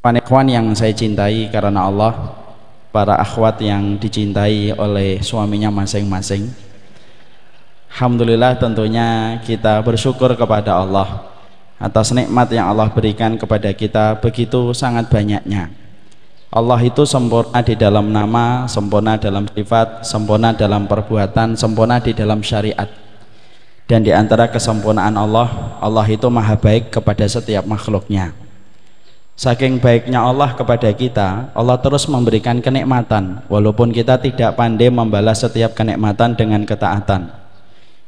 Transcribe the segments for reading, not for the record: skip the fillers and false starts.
Ikhwan yang saya cintai karena Allah, para akhwat yang dicintai oleh suaminya masing-masing, alhamdulillah tentunya kita bersyukur kepada Allah atas nikmat yang Allah berikan kepada kita begitu sangat banyaknya. Allah itu sempurna di dalam nama, sempurna dalam sifat, sempurna dalam perbuatan, sempurna di dalam syariat. Dan di antara kesempurnaan Allah, Allah itu maha baik kepada setiap makhluknya. Saking baiknya Allah kepada kita, Allah terus memberikan kenikmatan walaupun kita tidak pandai membalas setiap kenikmatan dengan ketaatan.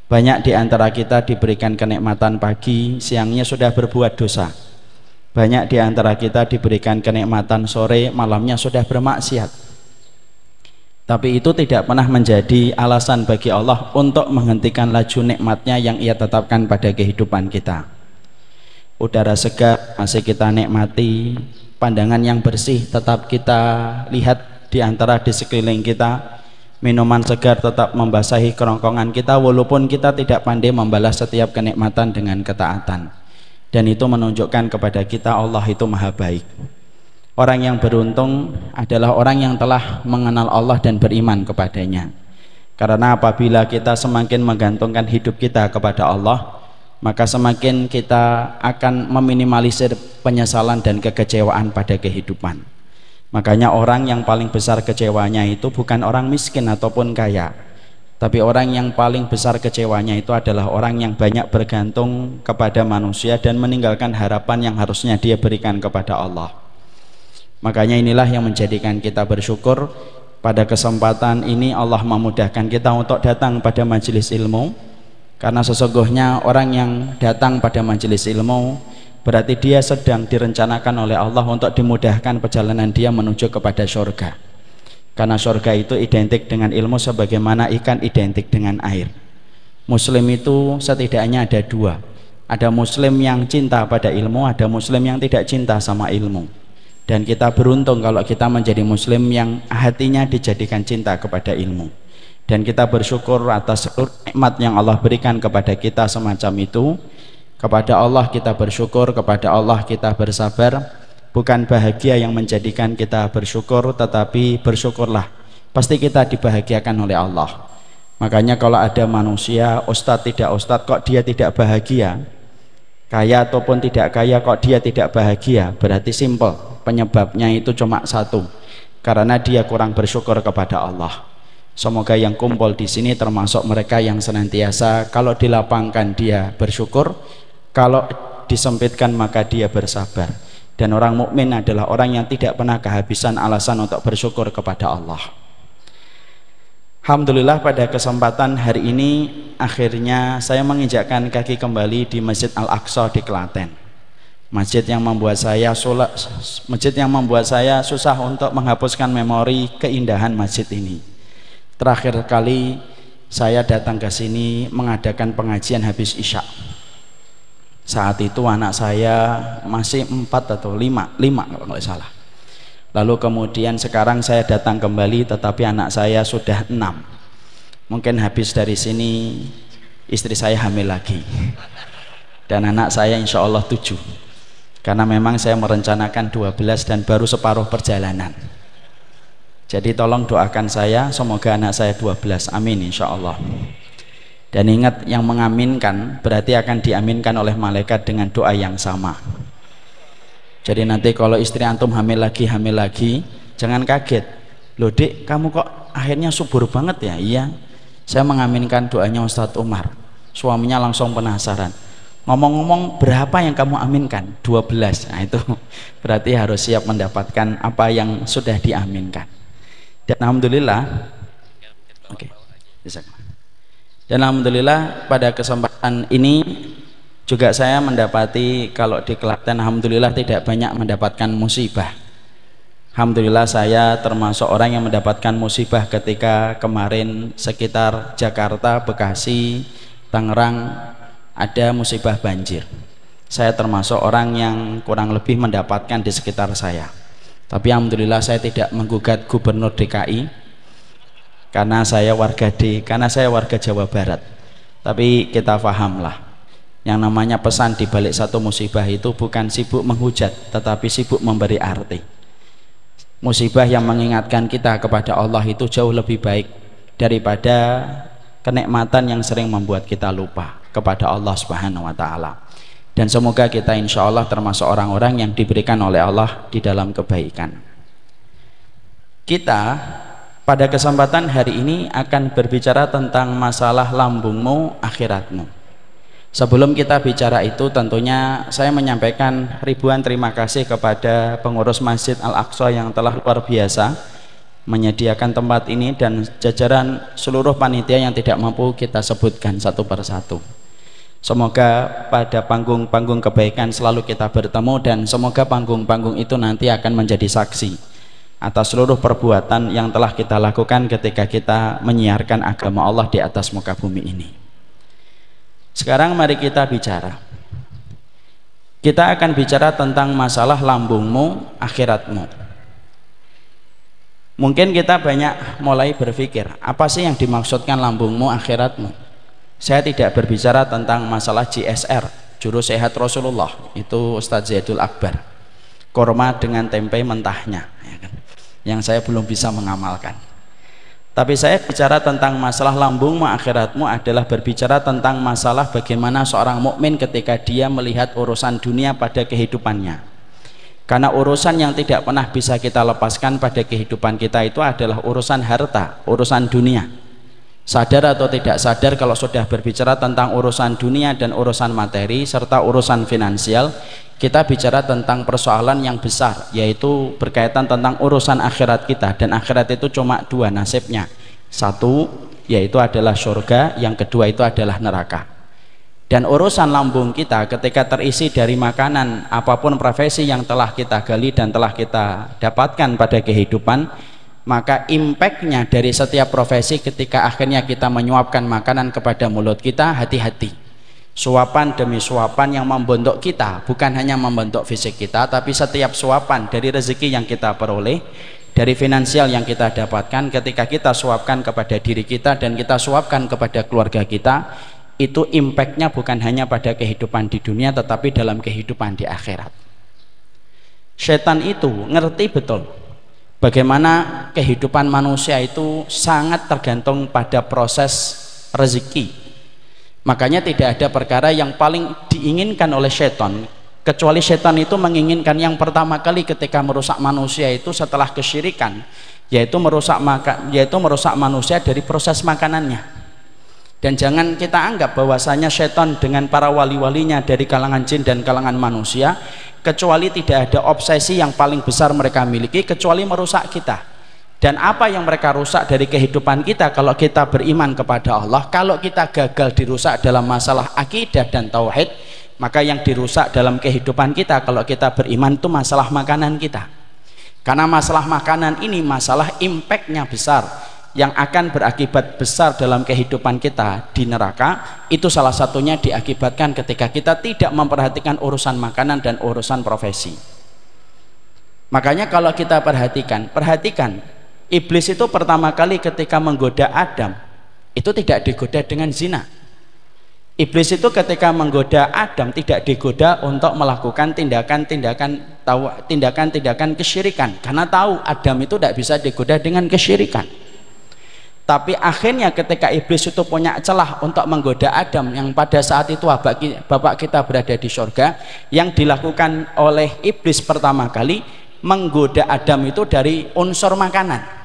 Banyak di antara kita diberikan kenikmatan pagi, siangnya sudah berbuat dosa. Banyak di antara kita diberikan kenikmatan sore, malamnya sudah bermaksiat. Tapi itu tidak pernah menjadi alasan bagi Allah untuk menghentikan laju nikmatnya yang Ia tetapkan pada kehidupan kita. Udara segar masih kita nikmati, pandangan yang bersih tetap kita lihat di antara di sekeliling kita, minuman segar tetap membasahi kerongkongan kita walaupun kita tidak pandai membalas setiap kenikmatan dengan ketaatan. Dan itu menunjukkan kepada kita Allah itu maha baik. Orang yang beruntung adalah orang yang telah mengenal Allah dan beriman kepadanya. Karena apabila kita semakin menggantungkan hidup kita kepada Allah, maka semakin kita akan meminimalisir penyesalan dan kekecewaan pada kehidupan. Makanya orang yang paling besar kecewanya itu bukan orang miskin ataupun kaya, tapi orang yang paling besar kecewanya itu adalah orang yang banyak bergantung kepada manusia dan meninggalkan harapan yang harusnya dia berikan kepada Allah. Makanya inilah yang menjadikan kita bersyukur. Pada kesempatan ini Allah memudahkan kita untuk datang pada majelis ilmu. Karena sesungguhnya orang yang datang pada majelis ilmu berarti dia sedang direncanakan oleh Allah untuk dimudahkan perjalanan dia menuju kepada surga. Karena surga itu identik dengan ilmu sebagaimana ikan identik dengan air. Muslim itu setidaknya ada dua. Ada muslim yang cinta pada ilmu, ada muslim yang tidak cinta sama ilmu. Dan kita beruntung kalau kita menjadi muslim yang hatinya dijadikan cinta kepada ilmu. Dan kita bersyukur atas seluruh nikmat yang Allah berikan kepada kita semacam itu. Kepada Allah kita bersyukur, kepada Allah kita bersabar. Bukan bahagia yang menjadikan kita bersyukur, tetapi bersyukurlah, pasti kita dibahagiakan oleh Allah. Makanya kalau ada manusia, ustadz tidak ustadz kok dia tidak bahagia, kaya ataupun tidak kaya kok dia tidak bahagia, berarti simple, penyebabnya itu cuma satu, karena dia kurang bersyukur kepada Allah. Semoga yang kumpul di sini termasuk mereka yang senantiasa kalau dilapangkan dia bersyukur, kalau disempitkan maka dia bersabar. Dan orang mukmin adalah orang yang tidak pernah kehabisan alasan untuk bersyukur kepada Allah. Alhamdulillah pada kesempatan hari ini akhirnya saya menginjakkan kaki kembali di Masjid Al-Aqsa di Klaten. Masjid yang membuat saya susah untuk menghapuskan memori keindahan masjid ini. Terakhir kali saya datang ke sini mengadakan pengajian habis Isya. Saat itu anak saya masih 4 atau 5 kalau nggak salah. Lalu kemudian sekarang saya datang kembali tetapi anak saya sudah 6. Mungkin habis dari sini istri saya hamil lagi. Dan anak saya insya Allah 7. Karena memang saya merencanakan 12 dan baru separuh perjalanan. Jadi tolong doakan saya semoga anak saya 12, amin insya Allah. Dan ingat yang mengaminkan berarti akan diaminkan oleh malaikat dengan doa yang sama. Jadi nanti kalau istri antum hamil lagi jangan kaget, loh dik kamu kok akhirnya subur banget ya. Iya, saya mengaminkan doanya Ustadz Umar. Suaminya langsung penasaran, ngomong-ngomong berapa yang kamu aminkan? 12. Nah itu berarti harus siap mendapatkan apa yang sudah diaminkan. Dan alhamdulillah, dan alhamdulillah pada kesempatan ini juga saya mendapati kalau di Klaten alhamdulillah tidak banyak mendapatkan musibah. Alhamdulillah saya termasuk orang yang mendapatkan musibah ketika kemarin sekitar Jakarta, Bekasi, Tangerang ada musibah banjir. Saya termasuk orang yang kurang lebih mendapatkan di sekitar saya. Tapi alhamdulillah saya tidak menggugat gubernur DKI karena saya warga Jawa Barat. Tapi kita pahamlah, Yang namanya pesan di balik satu musibah itu bukan sibuk menghujat, tetapi sibuk memberi arti. Musibah yang mengingatkan kita kepada Allah itu jauh lebih baik daripada kenikmatan yang sering membuat kita lupa kepada Allah Subhanahu wa Ta'ala. Dan semoga kita insya Allah termasuk orang-orang yang diberikan oleh Allah di dalam kebaikan. Kita pada kesempatan hari ini akan berbicara tentang masalah lambungmu akhiratmu. Sebelum kita bicara itu, tentunya saya menyampaikan ribuan terima kasih kepada pengurus Masjid Al-Aqsa yang telah luar biasa menyediakan tempat ini, dan jajaran seluruh panitia yang tidak mampu kita sebutkan satu persatu. Semoga pada panggung-panggung kebaikan selalu kita bertemu, dan semoga panggung-panggung itu nanti akan menjadi saksi atas seluruh perbuatan yang telah kita lakukan ketika kita menyiarkan agama Allah di atas muka bumi ini. Sekarang mari kita bicara. Kita akan bicara tentang masalah lambungmu akhiratmu. Mungkin kita banyak mulai berpikir, apa sih yang dimaksudkan lambungmu akhiratmu? Saya tidak berbicara tentang masalah JSR, juru sehat Rasulullah, itu Ustadz Zaidul Akbar, korma dengan tempe mentahnya, ya kan? Yang saya belum bisa mengamalkan. Tapi saya bicara tentang masalah lambungmu akhiratmu adalah berbicara tentang masalah bagaimana seorang mukmin ketika dia melihat urusan dunia pada kehidupannya. Karena urusan yang tidak pernah bisa kita lepaskan pada kehidupan kita itu adalah urusan harta, urusan dunia. Sadar atau tidak sadar, kalau sudah berbicara tentang urusan dunia dan urusan materi serta urusan finansial, kita bicara tentang persoalan yang besar, yaitu berkaitan tentang urusan akhirat kita. Dan akhirat itu cuma dua nasibnya, satu yaitu adalah surga, yang kedua itu adalah neraka. Dan urusan lambung kita ketika terisi dari makanan apapun profesi yang telah kita gali dan telah kita dapatkan pada kehidupan, maka impactnya dari setiap profesi ketika akhirnya kita menyuapkan makanan kepada mulut kita, hati-hati. Suapan demi suapan yang membentuk kita, bukan hanya membentuk fisik kita, tapi setiap suapan dari rezeki yang kita peroleh, dari finansial yang kita dapatkan, ketika kita suapkan kepada diri kita dan kita suapkan kepada keluarga kita, itu impactnya bukan hanya pada kehidupan di dunia, tetapi dalam kehidupan di akhirat. Setan itu ngerti betul bagaimana kehidupan manusia itu sangat tergantung pada proses rezeki. Makanya tidak ada perkara yang paling diinginkan oleh setan, kecuali setan itu menginginkan yang pertama kali ketika merusak manusia itu setelah kesyirikan, yaitu merusak manusia dari proses makanannya. Dan jangan kita anggap bahwasanya setan dengan para wali-walinya dari kalangan jin dan kalangan manusia, kecuali tidak ada obsesi yang paling besar mereka miliki kecuali merusak kita. Dan apa yang mereka rusak dari kehidupan kita kalau kita beriman kepada Allah, kalau kita gagal dirusak dalam masalah akidah dan tauhid, maka yang dirusak dalam kehidupan kita kalau kita beriman itu masalah makanan kita. Karena masalah makanan ini masalah impactnya besar, yang akan berakibat besar dalam kehidupan kita di neraka. Itu salah satunya diakibatkan ketika kita tidak memperhatikan urusan makanan dan urusan profesi. Makanya kalau kita perhatikan Iblis itu pertama kali ketika menggoda Adam itu tidak digoda dengan zina. Iblis itu ketika menggoda Adam tidak digoda untuk melakukan tindakan kesyirikan, karena tahu Adam itu tidak bisa digoda dengan kesyirikan. Tapi akhirnya ketika iblis itu punya celah untuk menggoda Adam, yang pada saat itu bapak kita berada di surga, yang dilakukan oleh iblis pertama kali menggoda Adam itu dari unsur makanan.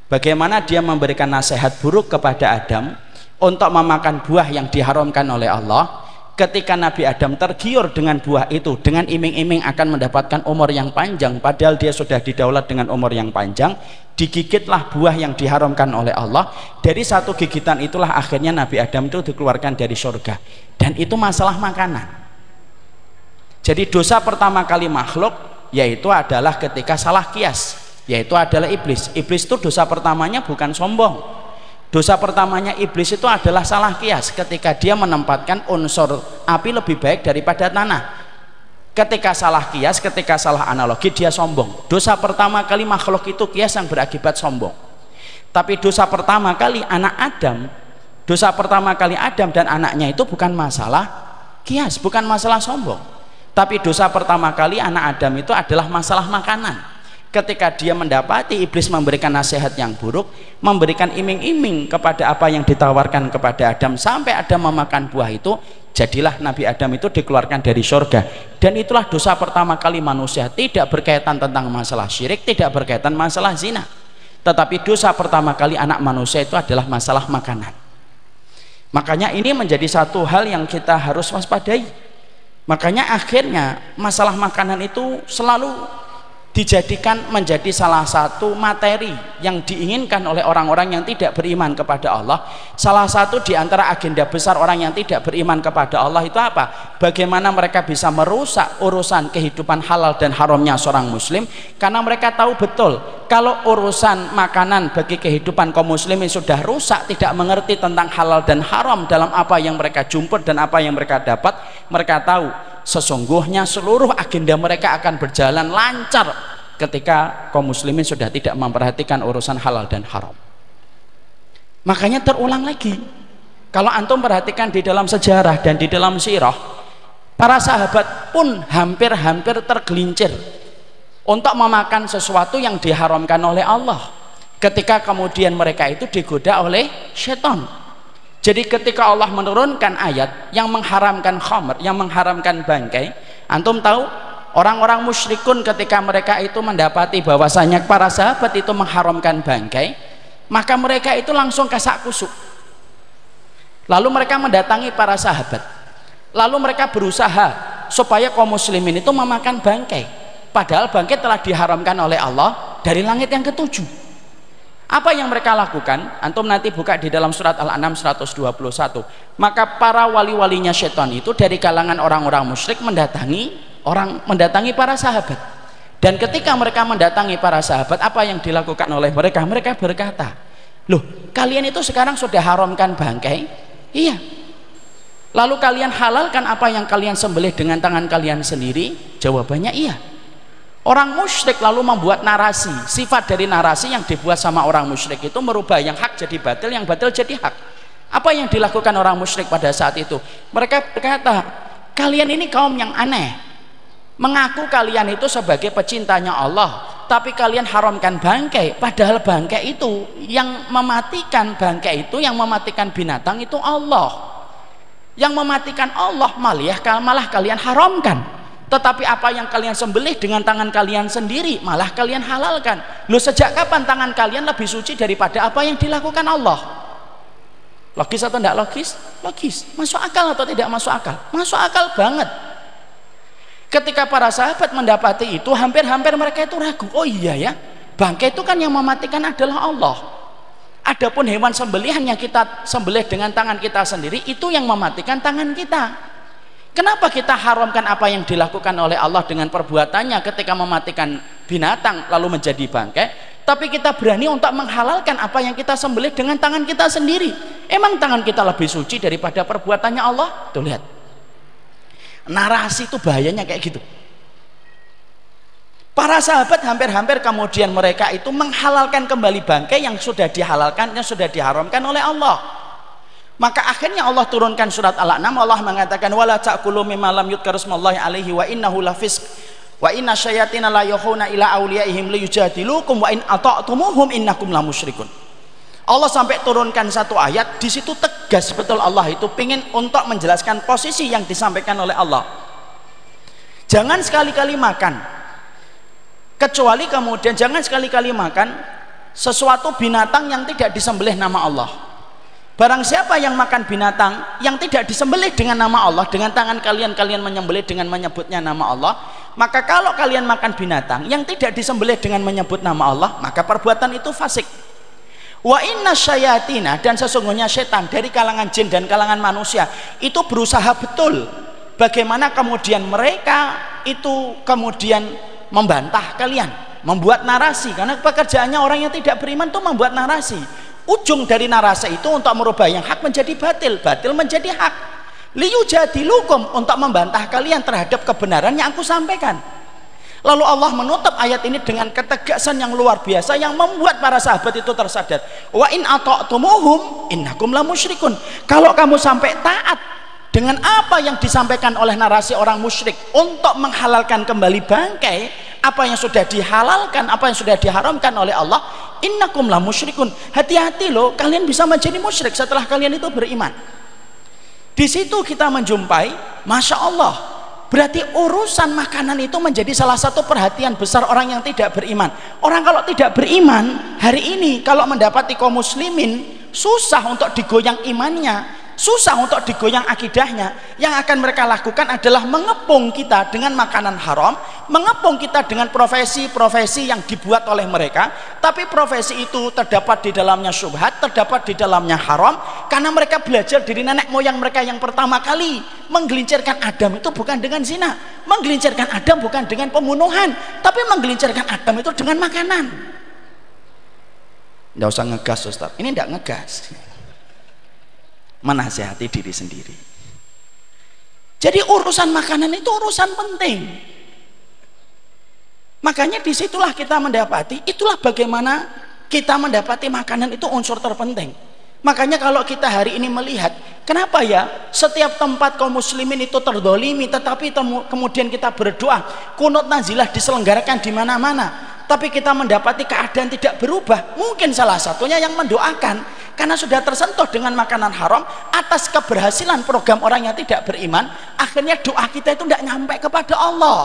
Bagaimana dia memberikan nasihat buruk kepada Adam untuk memakan buah yang diharamkan oleh Allah. Ketika Nabi Adam tergiur dengan buah itu, dengan iming-iming akan mendapatkan umur yang panjang, padahal dia sudah didaulat dengan umur yang panjang, digigitlah buah yang diharamkan oleh Allah. Dari satu gigitan itulah akhirnya Nabi Adam itu dikeluarkan dari surga. Dan itu masalah makanan. Jadi dosa pertama kali makhluk yaitu adalah ketika salah kias, yaitu adalah iblis. Iblis itu dosa pertamanya bukan sombong. Dosa pertamanya iblis itu adalah salah kias, ketika dia menempatkan unsur api lebih baik daripada tanah. Ketika salah kias, ketika salah analogi, dia sombong. Dosa pertama kali makhluk itu kias yang berakibat sombong. Tapi dosa pertama kali Adam dan anaknya itu bukan masalah kias, bukan masalah sombong. Tapi dosa pertama kali anak Adam itu adalah masalah makanan. Ketika dia mendapati iblis memberikan nasihat yang buruk, memberikan iming-iming kepada apa yang ditawarkan kepada Adam, sampai Adam memakan buah itu, jadilah Nabi Adam itu dikeluarkan dari surga. Dan itulah dosa pertama kali manusia, tidak berkaitan tentang masalah syirik, tidak berkaitan masalah zina, tetapi dosa pertama kali anak manusia itu adalah masalah makanan. Makanya ini menjadi satu hal yang kita harus waspadai. Makanya akhirnya masalah makanan itu selalu dijadikan menjadi salah satu materi yang diinginkan oleh orang-orang yang tidak beriman kepada Allah. Salah satu di antara agenda besar orang yang tidak beriman kepada Allah itu apa? Bagaimana mereka bisa merusak urusan kehidupan halal dan haramnya seorang muslim, karena mereka tahu betul kalau urusan makanan bagi kehidupan kaum muslimin sudah rusak, tidak mengerti tentang halal dan haram dalam apa yang mereka jumpa dan apa yang mereka dapat, mereka tahu sesungguhnya seluruh agenda mereka akan berjalan lancar ketika kaum muslimin sudah tidak memperhatikan urusan halal dan haram. Makanya terulang lagi, kalau antum perhatikan di dalam sejarah dan di dalam sirah, para sahabat pun hampir-hampir tergelincir untuk memakan sesuatu yang diharamkan oleh Allah, ketika kemudian mereka itu digoda oleh setan. Jadi ketika Allah menurunkan ayat yang mengharamkan khamr, yang mengharamkan bangkai, antum tahu orang-orang musyrikun ketika mereka itu mendapati bahwasanya para sahabat itu mengharamkan bangkai, maka mereka itu langsung kasak kusuk. Lalu mereka mendatangi para sahabat, lalu mereka berusaha supaya kaum muslimin itu memakan bangkai, padahal bangkai telah diharamkan oleh Allah dari langit yang ketujuh. Apa yang mereka lakukan? Antum nanti buka di dalam surat Al-An'am 121. Maka para wali-walinya syaitan itu dari kalangan orang-orang musyrik mendatangi para sahabat. Dan ketika mereka mendatangi para sahabat, apa yang dilakukan oleh mereka? Mereka berkata, loh, kalian itu sekarang sudah haramkan bangkai? Iya. Lalu kalian halalkan apa yang kalian sembelih dengan tangan kalian sendiri? Jawabannya iya. Orang musyrik lalu membuat narasi, sifat dari narasi yang dibuat sama orang musyrik itu merubah yang hak jadi batil, yang batil jadi hak. Apa yang dilakukan orang musyrik pada saat itu? Mereka berkata, kalian ini kaum yang aneh, mengaku kalian itu sebagai pecintanya Allah, tapi kalian haramkan bangkai, padahal bangkai itu yang mematikan, bangkai itu yang mematikan binatang itu Allah, yang mematikan Allah malah kalian haramkan. Tetapi apa yang kalian sembelih dengan tangan kalian sendiri malah kalian halalkan. Loh, sejak kapan tangan kalian lebih suci daripada apa yang dilakukan Allah? Logis atau tidak logis? Logis. Masuk akal atau tidak masuk akal? Masuk akal banget. Ketika para sahabat mendapati itu, hampir-hampir mereka itu ragu. Oh iya ya, bangkai itu kan yang mematikan adalah Allah. Adapun hewan sembelihan yang kita sembelih dengan tangan kita sendiri, itu yang mematikan tangan kita. Kenapa kita haramkan apa yang dilakukan oleh Allah dengan perbuatannya ketika mematikan binatang lalu menjadi bangkai, tapi kita berani untuk menghalalkan apa yang kita sembelih dengan tangan kita sendiri? Emang tangan kita lebih suci daripada perbuatannya Allah? Tuh lihat, narasi itu bahayanya kayak gitu. Para sahabat hampir-hampir kemudian mereka itu menghalalkan kembali bangkai yang sudah dihalalkan, yang sudah diharamkan oleh Allah. Maka akhirnya Allah turunkan surat Al-An'am. Allah mengatakan, wala ta'kulu mimma lam yudhkar ismullahi alaihi wa innahu lafisq wa inna syayatina la yuhuna ila awliyaihim liyujadilukum wa in ata'tumuhum innakum lamusyrikun. Allah sampai turunkan satu ayat, di situ tegas betul Allah itu pingin untuk menjelaskan posisi yang disampaikan oleh Allah. Jangan sekali-kali makan, kecuali kemudian jangan sekali-kali makan sesuatu binatang yang tidak disembelih nama Allah. Barang siapa yang makan binatang yang tidak disembelih dengan nama Allah, dengan tangan kalian menyembelih dengan menyebutnya nama Allah, maka kalau kalian makan binatang yang tidak disembelih dengan menyebut nama Allah, maka perbuatan itu fasik. Wa inna syayatina, dan sesungguhnya setan dari kalangan jin dan kalangan manusia itu berusaha betul bagaimana kemudian mereka itu kemudian membantah kalian, membuat narasi, karena pekerjaannya orang yang tidak beriman itu membuat narasi. Ujung dari narasi itu untuk merubah yang hak menjadi batil, batil menjadi hak. Liyujadilukum, untuk membantah kalian terhadap kebenaran yang aku sampaikan. Lalu Allah menutup ayat ini dengan ketegasan yang luar biasa yang membuat para sahabat itu tersadar. Wa in ata'tumuhum innakum lamusyrikun. Kalau kamu sampai taat dengan apa yang disampaikan oleh narasi orang musyrik untuk menghalalkan kembali bangkai, apa yang sudah dihalalkan, apa yang sudah diharamkan oleh Allah, innakum la musyrikun, hati-hati loh, kalian bisa menjadi musyrik setelah kalian itu beriman. Di situ kita menjumpai, Masya Allah, berarti urusan makanan itu menjadi salah satu perhatian besar orang yang tidak beriman. Orang kalau tidak beriman hari ini, kalau mendapati kaum muslimin, susah untuk digoyang imannya, susah untuk digoyang akidahnya. Yang akan mereka lakukan adalah mengepung kita dengan makanan haram, mengepung kita dengan profesi-profesi yang dibuat oleh mereka, tapi profesi itu terdapat di dalamnya syubhat, terdapat di dalamnya haram, karena mereka belajar dari nenek moyang mereka yang pertama kali menggelincirkan Adam itu bukan dengan zina, menggelincirkan Adam bukan dengan pembunuhan, tapi menggelincirkan Adam itu dengan makanan. Nggak usah ngegas Ustaz, ini nggak ngegas, menasihati diri sendiri. Jadi urusan makanan itu urusan penting. Makanya disitulah kita mendapati, itulah bagaimana kita mendapati makanan itu unsur terpenting. Makanya kalau kita hari ini melihat, kenapa ya setiap tempat kaum muslimin itu terdolimi, tetapi kemudian kita berdoa, kunut nazilah diselenggarakan di mana-mana, tapi kita mendapati keadaan tidak berubah. Mungkin salah satunya yang mendoakan karena sudah tersentuh dengan makanan haram atas keberhasilan program orang yang tidak beriman, akhirnya doa kita itu tidak nyampe kepada Allah.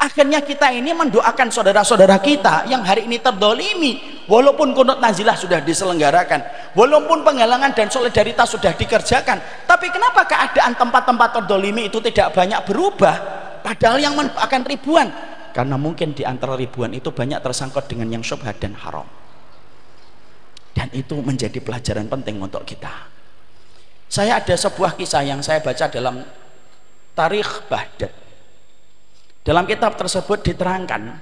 Akhirnya kita ini mendoakan saudara-saudara kita yang hari ini terdolimi, walaupun kunut nazilah sudah diselenggarakan, walaupun penggalangan dan solidaritas sudah dikerjakan, tapi kenapa keadaan tempat-tempat terdolimi itu tidak banyak berubah, padahal yang mendoakan ribuan? Karena mungkin di antara ribuan itu banyak tersangkut dengan yang syubhat dan haram, dan itu menjadi pelajaran penting untuk kita. Saya ada sebuah kisah yang saya baca dalam Tarikh Baghdad. Dalam kitab tersebut diterangkan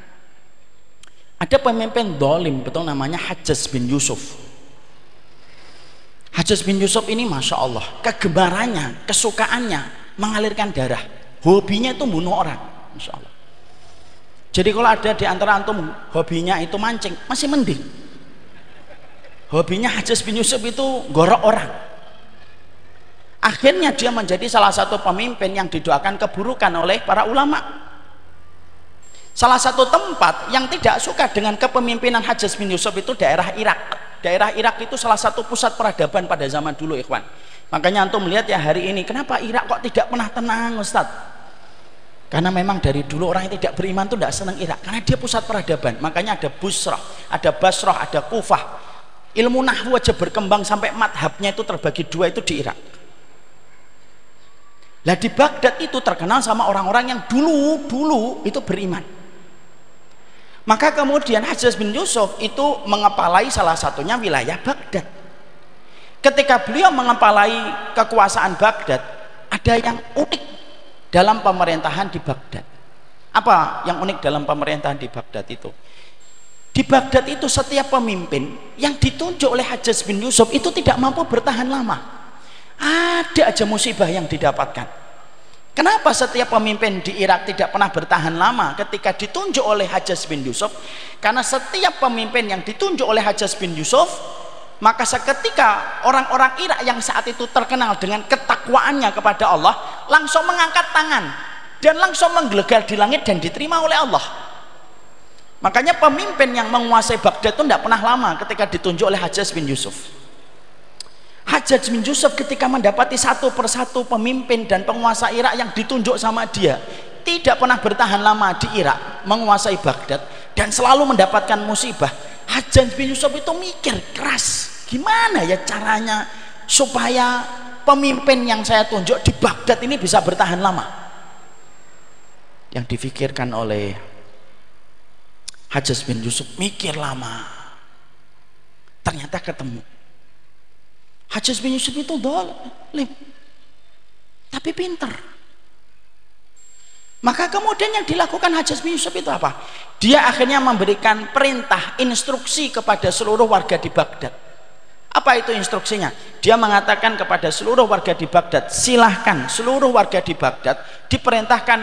ada pemimpin dolim, betul namanya Hajjaj bin Yusuf. Hajjaj bin Yusuf ini Masya Allah, kegemarannya, kesukaannya mengalirkan darah, hobinya itu bunuh orang, Masya Allah. Jadi kalau ada di antara antum hobinya itu mancing, masih mending. Hobinya Hajjaj bin Yusuf itu gorok orang. Akhirnya dia menjadi salah satu pemimpin yang didoakan keburukan oleh para ulama. Salah satu tempat yang tidak suka dengan kepemimpinan Hajjaj bin Yusuf itu daerah Irak. Daerah Irak itu salah satu pusat peradaban pada zaman dulu, ikhwan. Makanya antum melihat ya hari ini, kenapa Irak kok tidak pernah tenang, Ustaz? Karena memang dari dulu orang yang tidak beriman itu tidak senang Irak, karena dia pusat peradaban. Makanya ada Busrah, ada Basrah, ada Kufah. Ilmu nahwu aja berkembang sampai madhabnya itu terbagi dua itu di Irak. Lah di Baghdad itu terkenal sama orang-orang yang dulu itu beriman. Maka kemudian Hajjaj bin Yusuf itu mengepalai salah satunya wilayah Baghdad. Ketika beliau mengepalai kekuasaan Baghdad, ada yang unik dalam pemerintahan di Baghdad. Apa yang unik dalam pemerintahan di Baghdad itu? Di Baghdad itu setiap pemimpin yang ditunjuk oleh Hajjaj bin Yusuf itu tidak mampu bertahan lama. Ada aja musibah yang didapatkan. Kenapa setiap pemimpin di Irak tidak pernah bertahan lama ketika ditunjuk oleh Hajjaj bin Yusuf? Karena setiap pemimpin yang ditunjuk oleh Hajjaj bin Yusuf, maka seketika orang-orang Irak yang saat itu terkenal dengan ketakwaannya kepada Allah langsung mengangkat tangan dan langsung menggelegar di langit dan diterima oleh Allah. Makanya pemimpin yang menguasai Baghdad itu tidak pernah lama ketika ditunjuk oleh Hajjaj bin Yusuf. Hajjaj bin Yusuf ketika mendapati satu persatu pemimpin dan penguasa Irak yang ditunjuk sama dia tidak pernah bertahan lama di Irak menguasai Baghdad dan selalu mendapatkan musibah, Hajjaj bin Yusuf itu mikir keras, gimana ya caranya supaya pemimpin yang saya tunjuk di Baghdad ini bisa bertahan lama. Yang difikirkan oleh Hajjaj bin Yusuf, mikir lama, ternyata ketemu. Hajjaj bin Yusuf itu dolim, tapi pinter. Maka kemudian yang dilakukan Hajjaj bin Yusuf itu apa? Dia akhirnya memberikan perintah, instruksi kepada seluruh warga di Baghdad. Apa itu instruksinya? Dia mengatakan kepada seluruh warga di Baghdad, silahkan seluruh warga di Baghdad diperintahkan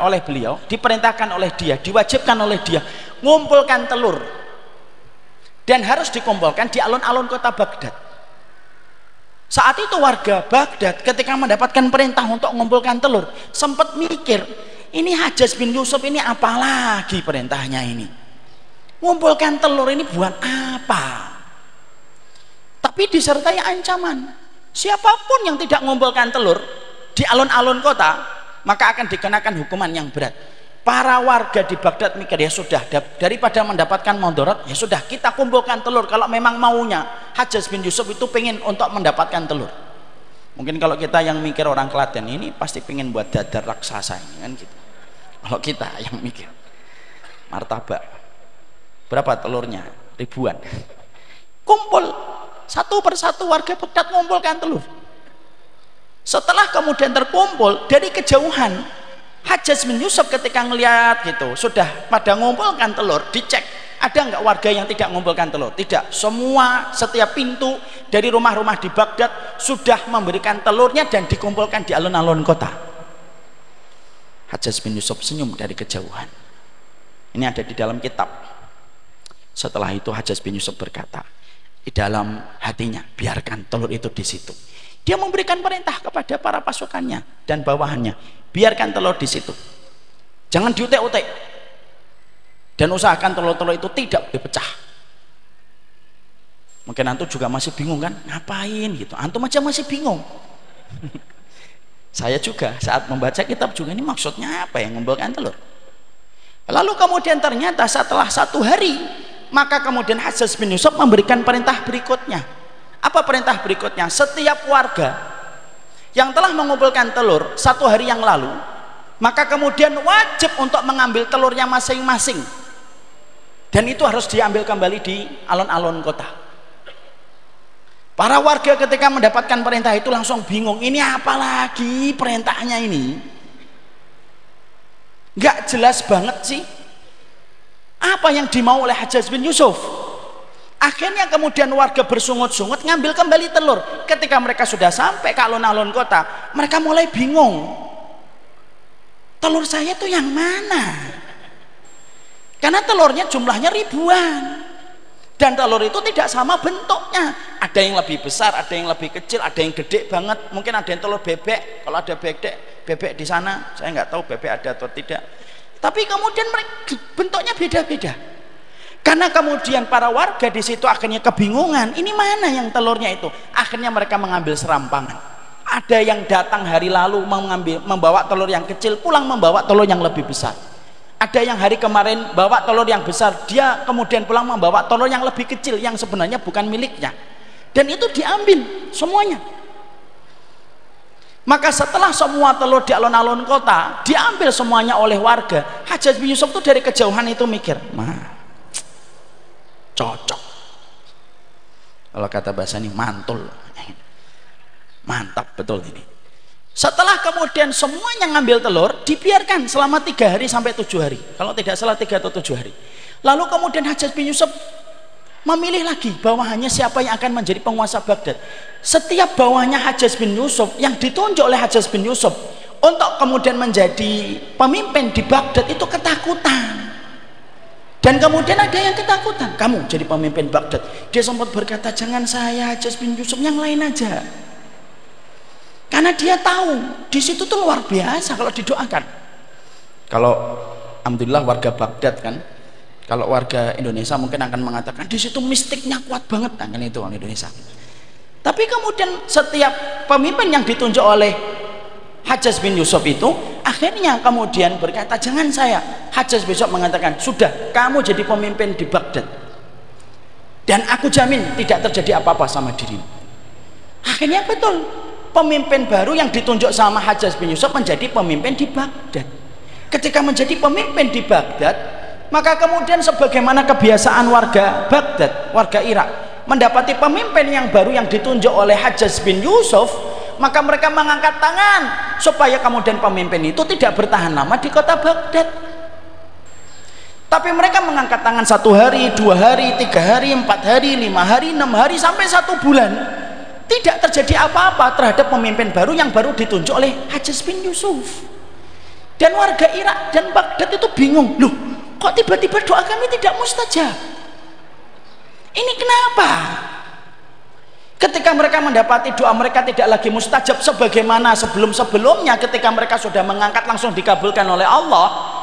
oleh beliau, diperintahkan oleh dia, diwajibkan oleh dia, ngumpulkan telur dan harus dikumpulkan di alun-alun kota Baghdad. Saat itu warga Baghdad ketika mendapatkan perintah untuk mengumpulkan telur sempat mikir, ini Hajjaj bin Yusuf ini apa lagi perintahnya ini, mengumpulkan telur ini buat apa? Tapi disertai ancaman, siapapun yang tidak mengumpulkan telur di alun-alun kota maka akan dikenakan hukuman yang berat. Para warga di Baghdad mikir, ya sudah, daripada mendapatkan mudarat, ya sudah kita kumpulkan telur. Kalau memang maunya Hajjaj bin Yusuf itu pengen untuk mendapatkan telur. Mungkin kalau kita yang mikir orang Klaten ini pasti pengen buat dadar raksasa ini kan gitu. Kalau kita yang mikir martabak, berapa telurnya? Ribuan. Kumpul satu persatu warga Baghdad mengumpulkan telur. Setelah kemudian terkumpul dari kejauhan, Hajjaj bin Yusuf ketika ngelihat gitu sudah pada ngumpulkan telur, dicek ada nggak warga yang tidak mengumpulkan telur. Tidak, semua setiap pintu dari rumah-rumah di Baghdad sudah memberikan telurnya dan dikumpulkan di alun-alun kota. Hajjaj bin Yusuf senyum dari kejauhan. Ini ada di dalam kitab. Setelah itu Hajjaj bin Yusuf berkata di dalam hatinya, biarkan telur itu di situ. Dia memberikan perintah kepada para pasukannya dan bawahannya, biarkan telur di situ, jangan diutek-utek, dan usahakan telur-telur itu tidak dipecah. Mungkin antum juga masih bingung kan, ngapain gitu? Antum aja masih bingung. Saya juga saat membaca kitab juga, ini maksudnya apa yang mengumpulkan telur? Lalu kemudian ternyata setelah 1 hari, maka kemudian Hajjaj bin Yusuf memberikan perintah berikutnya. Apa perintah berikutnya? Setiap warga yang telah mengumpulkan telur 1 hari yang lalu, maka kemudian wajib untuk mengambil telurnya masing-masing, dan itu harus diambil kembali di alun-alun kota. Para warga ketika mendapatkan perintah itu langsung bingung, ini apa lagi perintahnya ini? Nggak jelas banget sih apa yang dimau oleh Hajjaj bin Yusuf. Akhirnya kemudian warga bersungut-sungut ngambil kembali telur. Ketika mereka sudah sampai ke alun-alun kota, mereka mulai bingung, telur saya itu yang mana? Karena telurnya jumlahnya ribuan, dan telur itu tidak sama bentuknya. Ada yang lebih besar, ada yang lebih kecil, ada yang gede banget. Mungkin ada yang telur bebek. Kalau ada bebek di sana, saya nggak tahu bebek ada atau tidak. Tapi kemudian mereka bentuknya beda-beda. Karena kemudian para warga di situ akhirnya kebingungan, ini mana yang telurnya itu? Akhirnya mereka mengambil serampangan. Ada yang datang hari lalu membawa telur yang kecil, pulang membawa telur yang lebih besar. Ada yang hari kemarin bawa telur yang besar, dia kemudian pulang membawa telur yang lebih kecil yang sebenarnya bukan miliknya. Dan itu diambil semuanya. Maka setelah semua telur di alun-alun kota diambil semuanya oleh warga, Hajjaj bin Yusuf itu dari kejauhan itu mikir, cocok, kalau kata bahasa ini mantul, mantap betul ini. Setelah kemudian semuanya ngambil telur, dibiarkan selama 3 hari sampai 7 hari, kalau tidak salah 3 atau 7 hari. Lalu kemudian Hajjaj bin Yusuf memilih lagi bawahannya siapa yang akan menjadi penguasa Baghdad. Setiap bawahnya Hajjaj bin Yusuf yang ditunjuk oleh Hajjaj bin Yusuf untuk kemudian menjadi pemimpin di Baghdad itu ketakutan. Dan kemudian ada yang ketakutan, kamu jadi pemimpin Baghdad. Dia sempat berkata, jangan saya Hajjaj bin Yusuf, yang lain aja. Karena dia tahu di situ tuh luar biasa kalau didoakan. Kalau alhamdulillah warga Baghdad kan, kalau warga Indonesia mungkin akan mengatakan di situ mistiknya kuat banget, kan itu orang Indonesia. Tapi kemudian setiap pemimpin yang ditunjuk oleh Hajjaj bin Yusuf itu akhirnya kemudian berkata, jangan saya. Hajjaj bin Yusuf mengatakan, sudah, kamu jadi pemimpin di Baghdad dan aku jamin tidak terjadi apa-apa sama dirimu. Akhirnya betul, pemimpin baru yang ditunjuk sama Hajjaj bin Yusuf menjadi pemimpin di Baghdad. Ketika menjadi pemimpin di Baghdad, maka kemudian sebagaimana kebiasaan warga Baghdad, warga Irak, mendapati pemimpin yang baru yang ditunjuk oleh Hajjaj bin Yusuf, maka mereka mengangkat tangan supaya kemudian pemimpin itu tidak bertahan lama di kota Baghdad. Tapi mereka mengangkat tangan 1 hari, 2 hari, 3 hari, 4 hari, 5 hari, 6 hari, sampai 1 bulan tidak terjadi apa-apa terhadap pemimpin baru yang baru ditunjuk oleh Hajjaj bin Yusuf. Dan warga Irak dan Baghdad itu bingung, loh kok tiba-tiba doa kami tidak mustajab? Ini kenapa? Ketika mereka mendapati doa mereka tidak lagi mustajab sebagaimana sebelum-sebelumnya, ketika mereka sudah mengangkat langsung dikabulkan oleh Allah,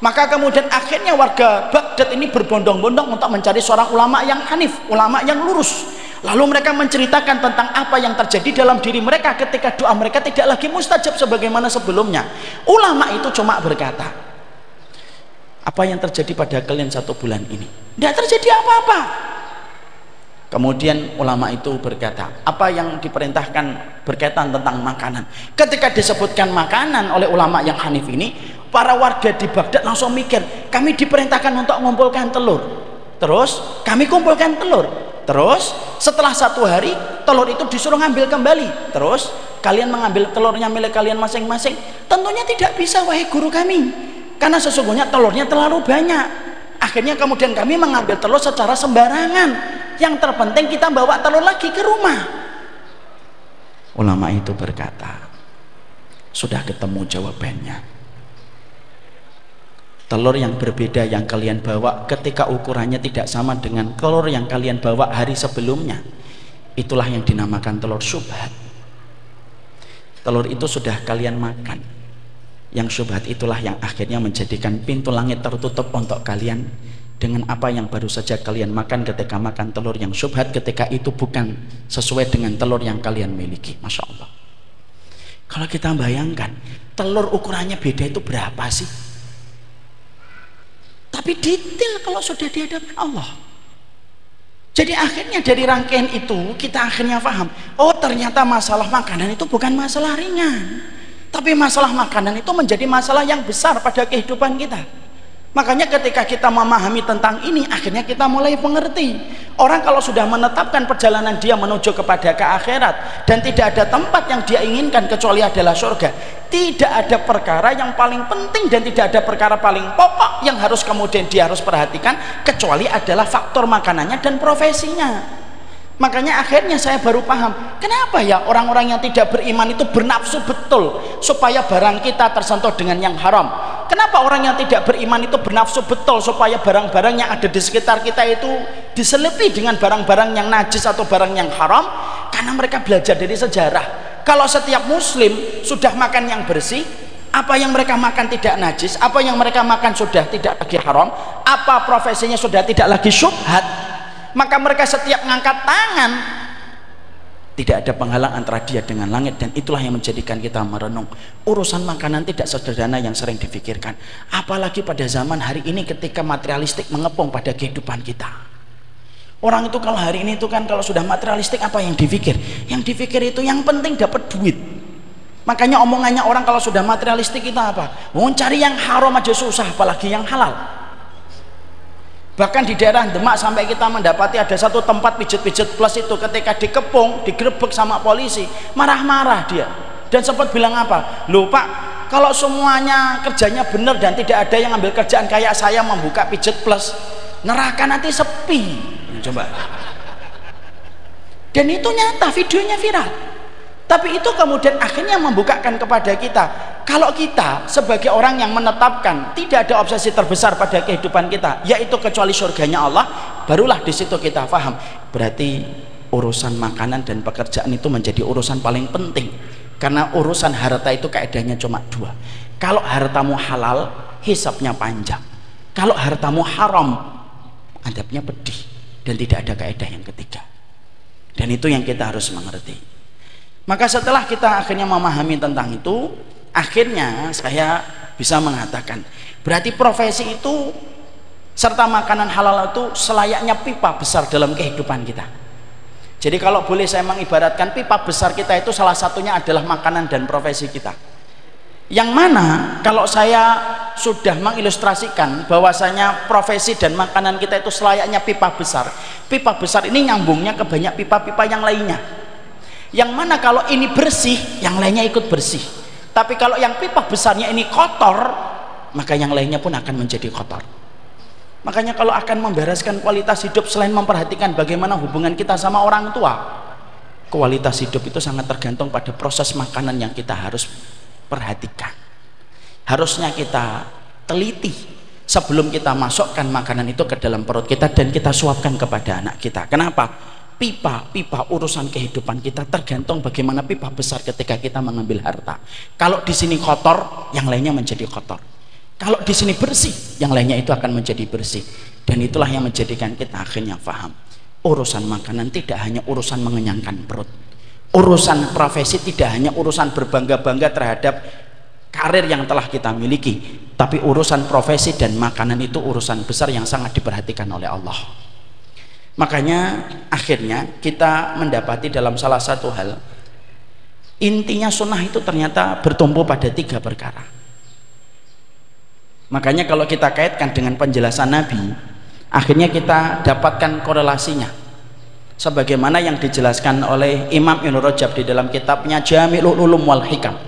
maka kemudian akhirnya warga Baghdad ini berbondong-bondong untuk mencari seorang ulama yang hanif, ulama yang lurus. Lalu mereka menceritakan tentang apa yang terjadi dalam diri mereka ketika doa mereka tidak lagi mustajab sebagaimana sebelumnya. Ulama itu cuma berkata, apa yang terjadi pada kalian 1 bulan ini? Tidak terjadi apa-apa. Kemudian ulama itu berkata, apa yang diperintahkan berkaitan tentang makanan. Ketika disebutkan makanan oleh ulama yang hanif ini, para warga di Baghdad langsung mikir, kami diperintahkan untuk mengumpulkan telur. Terus kami kumpulkan telur. Terus setelah 1 hari telur itu disuruh ngambil kembali. Terus kalian mengambil telurnya milik kalian masing-masing. Tentunya tidak bisa, wahai guru kami, karena sesungguhnya telurnya terlalu banyak. Akhirnya kemudian kami mengambil telur secara sembarangan. Yang terpenting kita bawa telur lagi ke rumah. Ulama itu berkata, sudah ketemu jawabannya. Telur yang berbeda yang kalian bawa ketika ukurannya tidak sama dengan telur yang kalian bawa hari sebelumnya, itulah yang dinamakan telur syubhat. Telur itu sudah kalian makan. Yang syubhat itulah yang akhirnya menjadikan pintu langit tertutup untuk kalian dengan apa yang baru saja kalian makan ketika makan telur yang syubhat, ketika itu bukan sesuai dengan telur yang kalian miliki. Masya Allah. Kalau kita bayangkan telur ukurannya beda itu berapa sih? Tapi detail kalau sudah di hadapan Allah. Jadi akhirnya dari rangkaian itu kita akhirnya paham, oh ternyata masalah makanan itu bukan masalah ringan, tapi masalah makanan itu menjadi masalah yang besar pada kehidupan kita. Makanya ketika kita memahami tentang ini, akhirnya kita mulai mengerti. Orang kalau sudah menetapkan perjalanan dia menuju kepada ke akhirat dan tidak ada tempat yang dia inginkan kecuali adalah surga, tidak ada perkara yang paling penting dan tidak ada perkara paling pokok yang harus kemudian dia harus perhatikan kecuali adalah faktor makanannya dan profesinya. Makanya akhirnya saya baru paham, kenapa ya orang-orang yang tidak beriman itu bernafsu betul supaya barang kita tersentuh dengan yang haram. Kenapa orang yang tidak beriman itu bernafsu betul supaya barang-barang yang ada di sekitar kita itu diselipi dengan barang-barang yang najis atau barang yang haram? Karena mereka belajar dari sejarah. Kalau setiap muslim sudah makan yang bersih, apa yang mereka makan tidak najis, apa yang mereka makan sudah tidak lagi haram, apa profesinya sudah tidak lagi syubhat, maka mereka setiap ngangkat tangan tidak ada penghalang antara dia dengan langit. Dan itulah yang menjadikan kita merenung, urusan makanan tidak sederhana yang sering difikirkan, apalagi pada zaman hari ini ketika materialistik mengepung pada kehidupan kita. Orang itu kalau hari ini itu kan kalau sudah materialistik apa yang dipikir? Yang dipikir itu yang penting dapat duit. Makanya omongannya orang kalau sudah materialistik kita apa? Mau cari yang haram aja susah, apalagi yang halal. Bahkan di daerah Demak sampai kita mendapati ada satu tempat pijet-pijet plus itu ketika dikepung, digerebek sama polisi, marah-marah dia. Dan sempat bilang apa? Loh Pak, kalau semuanya kerjanya benar dan tidak ada yang ambil kerjaan kayak saya membuka pijet plus, neraka nanti sepi. Coba. Dan itu nyata, videonya viral. Tapi itu kemudian akhirnya membukakan kepada kita, kalau kita sebagai orang yang menetapkan tidak ada obsesi terbesar pada kehidupan kita yaitu kecuali surganya Allah, barulah di situ kita paham berarti urusan makanan dan pekerjaan itu menjadi urusan paling penting. Karena urusan harta itu kaedahnya cuma 2. Kalau hartamu halal, hisabnya panjang. Kalau hartamu haram, adabnya pedih. Dan tidak ada kaedah yang ketiga. Dan itu yang kita harus mengerti. Maka setelah kita akhirnya memahami tentang itu, akhirnya saya bisa mengatakan berarti profesi itu serta makanan halal itu selayaknya pipa besar dalam kehidupan kita. Jadi kalau boleh saya mengibaratkan, pipa besar kita itu salah satunya adalah makanan dan profesi kita. Yang mana kalau saya sudah mengilustrasikan bahwasanya profesi dan makanan kita itu selayaknya pipa besar. Pipa besar ini nyambungnya ke banyak pipa-pipa yang lainnya. Yang mana kalau ini bersih, yang lainnya ikut bersih. Tapi kalau yang pipa besarnya ini kotor, maka yang lainnya pun akan menjadi kotor. Makanya kalau akan membereskan kualitas hidup, selain memperhatikan bagaimana hubungan kita sama orang tua, kualitas hidup itu sangat tergantung pada proses makanan yang kita harus perhatikan. Harusnya kita teliti sebelum kita masukkan makanan itu ke dalam perut kita dan kita suapkan kepada anak kita. Kenapa? pipa urusan kehidupan kita tergantung bagaimana pipa besar ketika kita mengambil harta. Kalau di sini kotor, yang lainnya menjadi kotor. Kalau di sini bersih, yang lainnya itu akan menjadi bersih. Dan itulah yang menjadikan kita akhirnya paham. Urusan makanan tidak hanya urusan mengenyangkan perut. Urusan profesi tidak hanya urusan berbangga-bangga terhadap karir yang telah kita miliki, tapi urusan profesi dan makanan itu urusan besar yang sangat diperhatikan oleh Allah. Makanya akhirnya kita mendapati dalam salah satu hal, intinya sunnah itu ternyata bertumpu pada 3 perkara. Makanya kalau kita kaitkan dengan penjelasan Nabi, akhirnya kita dapatkan korelasinya sebagaimana yang dijelaskan oleh Imam Ibnu Rajab di dalam kitabnya Jami'ul Ulum wal Hikam.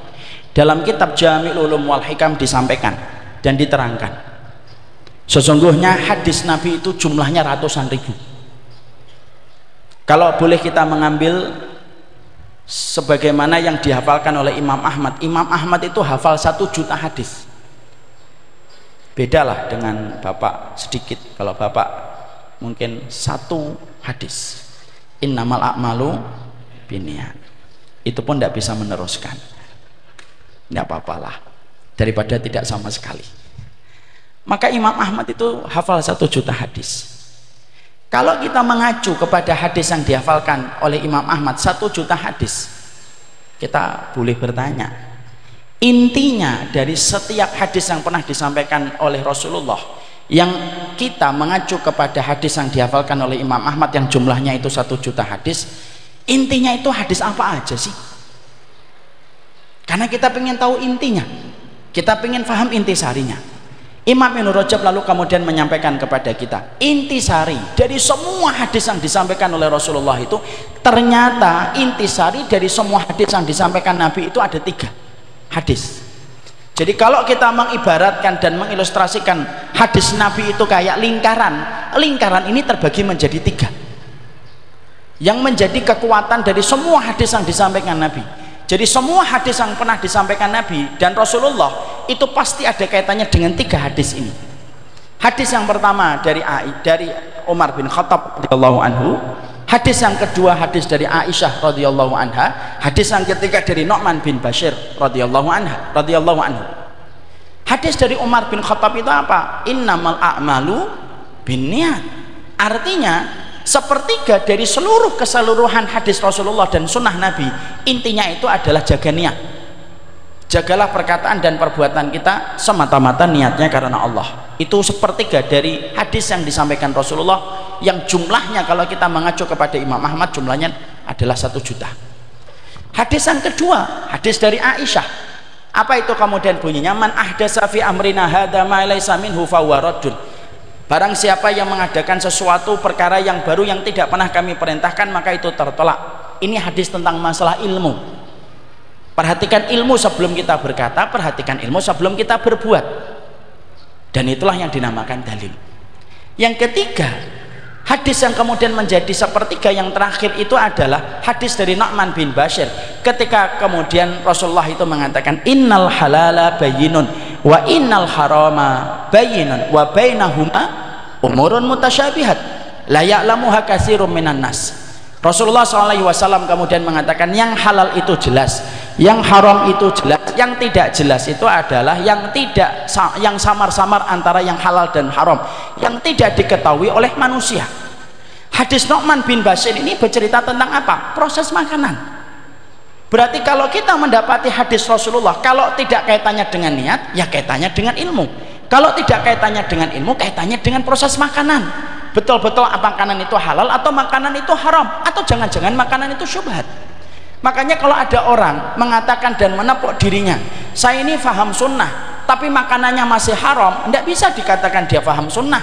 Dalam kitab Jami'ul Ulum wal Hikam disampaikan dan diterangkan, sesungguhnya hadis Nabi itu jumlahnya ratusan ribu. Kalau boleh kita mengambil sebagaimana yang dihafalkan oleh Imam Ahmad. Imam Ahmad itu hafal 1 juta hadis. Bedalah dengan Bapak sedikit. Kalau Bapak mungkin 1 hadis. Innamal a'malu binniyat. Itu pun tidak bisa meneruskan. Tidak apa-apalah. Daripada tidak sama sekali. Maka Imam Ahmad itu hafal 1 juta hadis. Kalau kita mengacu kepada hadis yang dihafalkan oleh Imam Ahmad 1 juta hadis, kita boleh bertanya, intinya dari setiap hadis yang pernah disampaikan oleh Rasulullah yang kita mengacu kepada hadis yang dihafalkan oleh Imam Ahmad yang jumlahnya itu 1 juta hadis, intinya itu hadis apa aja sih? Karena kita ingin tahu intinya, kita ingin paham intisarinya. Imam Ibnu Rajab lalu kemudian menyampaikan kepada kita, intisari dari semua hadis yang disampaikan oleh Rasulullah itu, ternyata intisari dari semua hadis yang disampaikan Nabi itu ada 3 hadis. Jadi kalau kita mengibaratkan dan mengilustrasikan hadis Nabi itu kayak lingkaran, lingkaran ini terbagi menjadi 3 yang menjadi kekuatan dari semua hadis yang disampaikan Nabi. Jadi semua hadis yang pernah disampaikan Nabi dan Rasulullah itu pasti ada kaitannya dengan 3 hadis ini. Hadis yang pertama dari Umar bin Khattab radhiyallahu anhu, hadis yang kedua hadis dari Aisyah radhiyallahu anha, hadis yang ketiga dari Nu'man bin Bashir radhiyallahu anhu. Hadis dari Umar bin Khattab itu apa? Innamal a'malu binniyat. Artinya sepertiga dari seluruh keseluruhan hadis Rasulullah dan sunnah Nabi, intinya itu adalah jaga niat. Jagalah perkataan dan perbuatan kita semata-mata niatnya karena Allah. Itu sepertiga dari hadis yang disampaikan Rasulullah yang jumlahnya kalau kita mengacu kepada Imam Ahmad jumlahnya adalah 1 juta. Hadis yang kedua, hadis dari Aisyah. Apa itu kemudian bunyinya? Man ahdasa fi amrina hadza ma laysa minhu fahuwa raddun. Barang siapa yang mengadakan sesuatu perkara yang baru yang tidak pernah kami perintahkan, maka itu tertolak. Ini hadis tentang masalah ilmu. Perhatikan ilmu sebelum kita berkata, perhatikan ilmu sebelum kita berbuat. Dan itulah yang dinamakan dalil. Yang ketiga, hadis yang kemudian menjadi sepertiga yang terakhir itu adalah hadis dari Nu'man bin Bashir. Ketika kemudian Rasulullah itu mengatakan, innal halala bayyinun wa innal harama bayyinun wa bainahuma umurun mutasyabihat la ya'lamuha katsirun minan nas. Rasulullah SAW kemudian mengatakan, yang halal itu jelas, yang haram itu jelas, yang tidak jelas itu adalah yang samar-samar antara yang halal dan haram, yang tidak diketahui oleh manusia. Hadis Nu'man bin Bashir ini bercerita tentang apa? Proses makanan. Berarti kalau kita mendapati hadis Rasulullah, kalau tidak kaitannya dengan niat, ya kaitannya dengan ilmu. Kalau tidak kaitannya dengan ilmu, kaitannya dengan proses makanan. Betul-betul makanan itu halal atau makanan itu haram, atau jangan-jangan makanan itu syubhat. Makanya kalau ada orang mengatakan dan menepuk dirinya, saya ini faham sunnah tapi makanannya masih haram, tidak bisa dikatakan dia faham sunnah.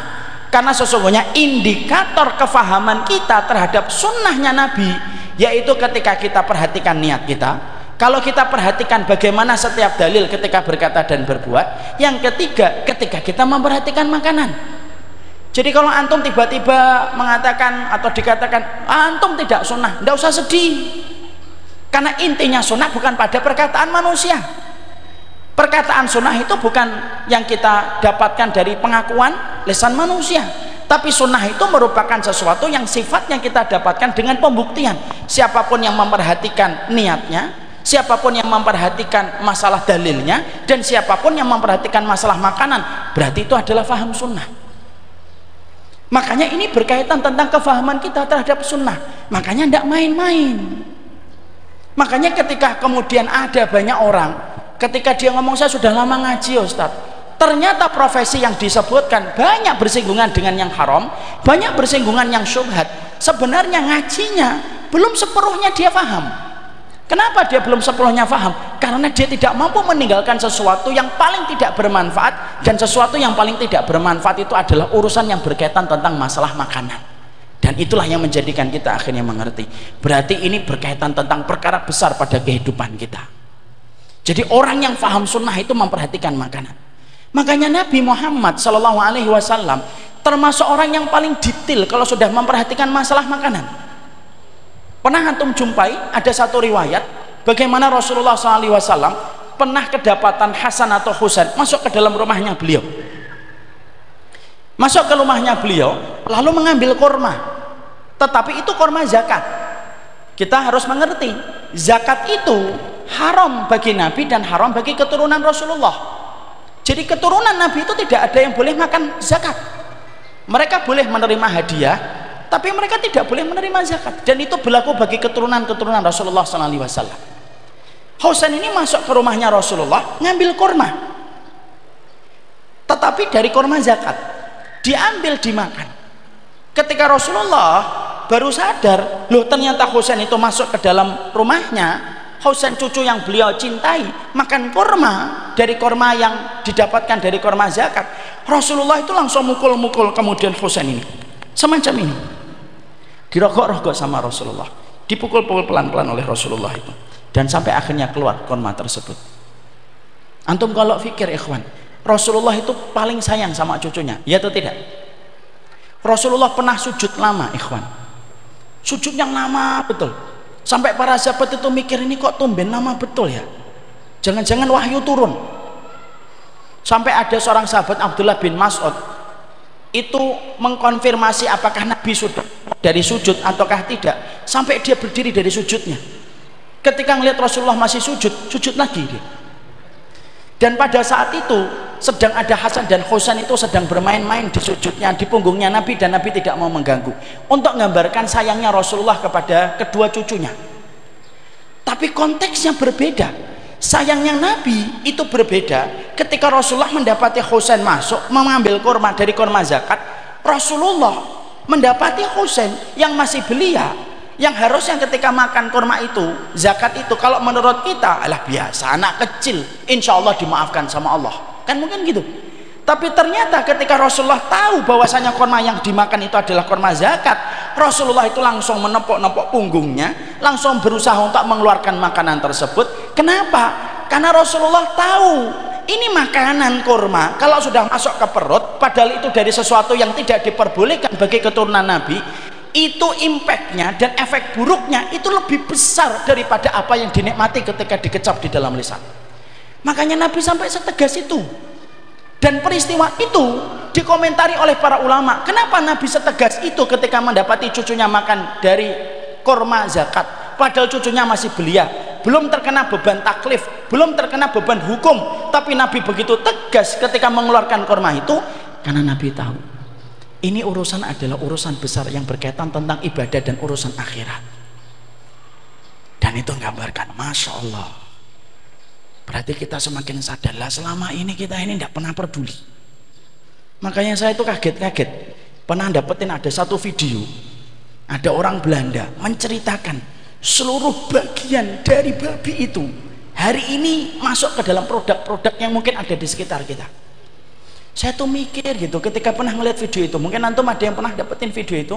Karena sesungguhnya indikator kefahaman kita terhadap sunnahnya Nabi, yaitu ketika kita perhatikan niat kita, kalau kita perhatikan bagaimana setiap dalil ketika berkata dan berbuat. Yang ketiga, ketika kita memperhatikan makanan. Jadi kalau antum tiba-tiba mengatakan atau dikatakan antum tidak sunnah, tidak usah sedih, karena intinya sunnah bukan pada perkataan manusia. Perkataan sunnah itu bukan yang kita dapatkan dari pengakuan lisan manusia, Tapi sunnah itu merupakan sesuatu yang sifatnya kita dapatkan dengan pembuktian. Siapapun yang memperhatikan niatnya, siapapun yang memperhatikan masalah dalilnya, dan siapapun yang memperhatikan masalah makanan, berarti itu adalah faham sunnah. Makanya ini berkaitan tentang kefahaman kita terhadap sunnah. Makanya tidak main-main. Makanya ketika kemudian ada banyak orang, ketika dia ngomong saya sudah lama ngaji Ustaz, ternyata profesi yang disebutkan banyak bersinggungan dengan yang haram, banyak bersinggungan yang syubhat. Sebenarnya ngajinya belum sepenuhnya dia paham. Kenapa dia belum sepenuhnya paham? Karena dia tidak mampu meninggalkan sesuatu yang paling tidak bermanfaat, dan sesuatu yang paling tidak bermanfaat itu adalah urusan yang berkaitan tentang masalah makanan. Dan itulah yang menjadikan kita akhirnya mengerti, berarti ini berkaitan tentang perkara besar pada kehidupan kita. Jadi orang yang paham sunnah itu memperhatikan makanan. Makanya Nabi Muhammad SAW termasuk orang yang paling detail kalau sudah memperhatikan masalah makanan. Pernah antum jumpai ada satu riwayat bagaimana Rasulullah SAW pernah kedapatan Hasan atau Husain masuk ke dalam rumahnya beliau. Masuk ke rumahnya beliau lalu mengambil kurma, tetapi itu kurma zakat. Kita harus mengerti zakat itu haram bagi Nabi dan haram bagi keturunan Rasulullah. Jadi keturunan Nabi itu tidak ada yang boleh makan zakat. Mereka boleh menerima hadiah, tapi mereka tidak boleh menerima zakat. Dan itu berlaku bagi keturunan-keturunan Rasulullah SAW. Husain ini masuk ke rumahnya Rasulullah, ngambil kurma. Tetapi dari kurma zakat, diambil dimakan. Ketika Rasulullah baru sadar, loh ternyata Husain itu masuk ke dalam rumahnya, Husain cucu yang beliau cintai makan kurma dari kurma yang didapatkan dari kurma zakat. Rasulullah itu langsung mukul-mukul kemudian Husain ini semacam ini, dirogok-rogok sama Rasulullah, dipukul-pukul pelan-pelan oleh Rasulullah itu, dan sampai akhirnya keluar kurma tersebut. Antum kalau fikir ikhwan, Rasulullah itu paling sayang sama cucunya, ya atau tidak? Rasulullah pernah sujud lama ikhwan, sujud yang lama betul, sampai para sahabat itu mikir ini kok tumben lama betul ya, jangan-jangan wahyu turun. Sampai ada seorang sahabat Abdullah bin Mas'ud itu mengkonfirmasi apakah Nabi sudah dari sujud ataukah tidak, sampai dia berdiri dari sujudnya. Ketika melihat Rasulullah masih sujud, sujud lagi dia. Dan pada saat itu sedang ada Hasan dan Husain itu sedang bermain-main di sujudnya, di punggungnya Nabi, dan Nabi tidak mau mengganggu, untuk menggambarkan sayangnya Rasulullah kepada kedua cucunya. Tapi konteksnya berbeda. Sayangnya Nabi itu berbeda ketika Rasulullah mendapati Husain masuk mengambil kurma dari kurma zakat. Rasulullah mendapati Husain yang masih belia, yang harusnya ketika makan kurma itu, zakat itu, kalau menurut kita adalah biasa, anak kecil, insya Allah dimaafkan sama Allah, kan mungkin gitu. Tapi ternyata ketika Rasulullah tahu bahwasanya kurma yang dimakan itu adalah kurma zakat, Rasulullah itu langsung menepuk-nepuk punggungnya, langsung berusaha untuk mengeluarkan makanan tersebut. Kenapa? Karena Rasulullah tahu ini makanan kurma kalau sudah masuk ke perut, padahal itu dari sesuatu yang tidak diperbolehkan bagi keturunan Nabi, itu impactnya dan efek buruknya itu lebih besar daripada apa yang dinikmati ketika dikecap di dalam lisan. Makanya Nabi sampai setegas itu. Dan peristiwa itu dikomentari oleh para ulama, kenapa Nabi setegas itu ketika mendapati cucunya makan dari kurma zakat, padahal cucunya masih belia, belum terkena beban taklif, belum terkena beban hukum, tapi Nabi begitu tegas ketika mengeluarkan kurma itu, karena Nabi tahu ini urusan adalah urusan besar yang berkaitan tentang ibadah dan urusan akhirat. Dan itu menggambarkan, Masya Allah, berarti kita semakin sadar lah, selama ini kita ini tidak pernah peduli. Makanya saya itu kaget-kaget pernah dapetin ada satu video, ada orang Belanda menceritakan seluruh bagian dari babi itu hari ini masuk ke dalam produk-produk yang mungkin ada di sekitar kita. Saya tuh mikir gitu ketika pernah ngeliat video itu, mungkin antum ada yang pernah dapetin video itu,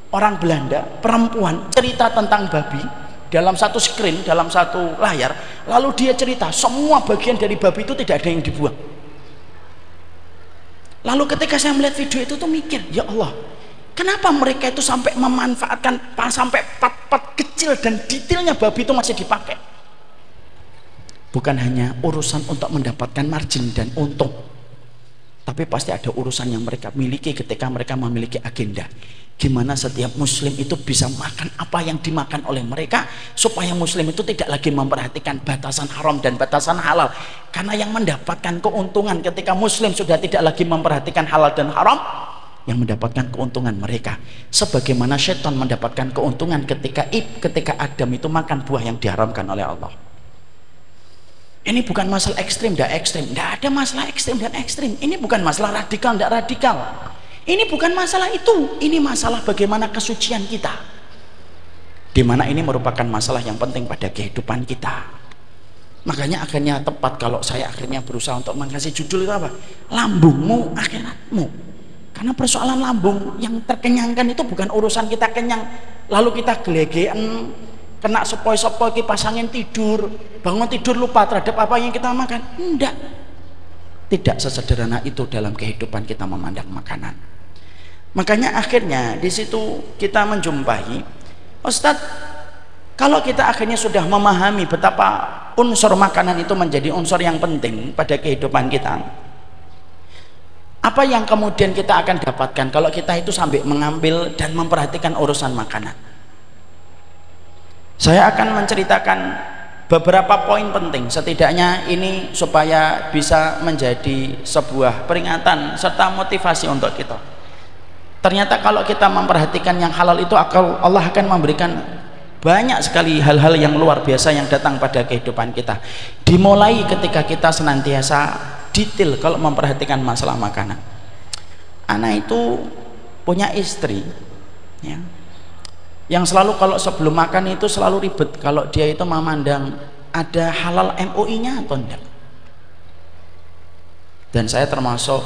orang Belanda, perempuan cerita tentang babi dalam satu screen, dalam satu layar, lalu dia cerita semua bagian dari babi itu tidak ada yang dibuang. Lalu ketika saya melihat video itu tuh mikir, ya Allah, kenapa mereka itu sampai memanfaatkan sampai part-part kecil dan detailnya babi itu masih dipakai. Bukan hanya urusan untuk mendapatkan margin dan untung, tapi pasti ada urusan yang mereka miliki ketika mereka memiliki agenda. Gimana setiap muslim itu bisa makan apa yang dimakan oleh mereka, supaya muslim itu tidak lagi memperhatikan batasan haram dan batasan halal. Karena yang mendapatkan keuntungan ketika muslim sudah tidak lagi memperhatikan halal dan haram, yang mendapatkan keuntungan mereka. Sebagaimana syaitan mendapatkan keuntungan ketika Adam itu makan buah yang diharamkan oleh Allah. Ini bukan masalah ekstrim dan ekstrim, tidak ada masalah ekstrim dan ekstrim. Ini bukan masalah radikal dan radikal. Ini bukan masalah itu. Ini masalah bagaimana kesucian kita. Dimana ini merupakan masalah yang penting pada kehidupan kita. Makanya akhirnya tepat kalau saya akhirnya berusaha untuk mengasih judul itu apa? Lambungmu akhiratmu. Karena persoalan lambung yang terkenyangkan itu bukan urusan kita kenyang lalu kita gelegean, kena sepoi-sepoi, kipas angin, tidur, bangun tidur lupa terhadap apa yang kita makan. Enggak, tidak sesederhana itu dalam kehidupan kita memandang makanan. Makanya akhirnya di situ kita menjumpai, Ustadz, kalau kita akhirnya sudah memahami betapa unsur makanan itu menjadi unsur yang penting pada kehidupan kita, apa yang kemudian kita akan dapatkan kalau kita itu sampai mengambil dan memperhatikan urusan makanan? Saya akan menceritakan beberapa poin penting, setidaknya ini supaya bisa menjadi sebuah peringatan serta motivasi untuk kita. Ternyata kalau kita memperhatikan yang halal itu, Allah akan memberikan banyak sekali hal-hal yang luar biasa yang datang pada kehidupan kita. Dimulai ketika kita senantiasa detail kalau memperhatikan masalah makanan. Anak itu punya istri ya, yang selalu kalau sebelum makan itu selalu ribet kalau dia itu memandang ada halal MUI-nya atau enggak. Dan saya termasuk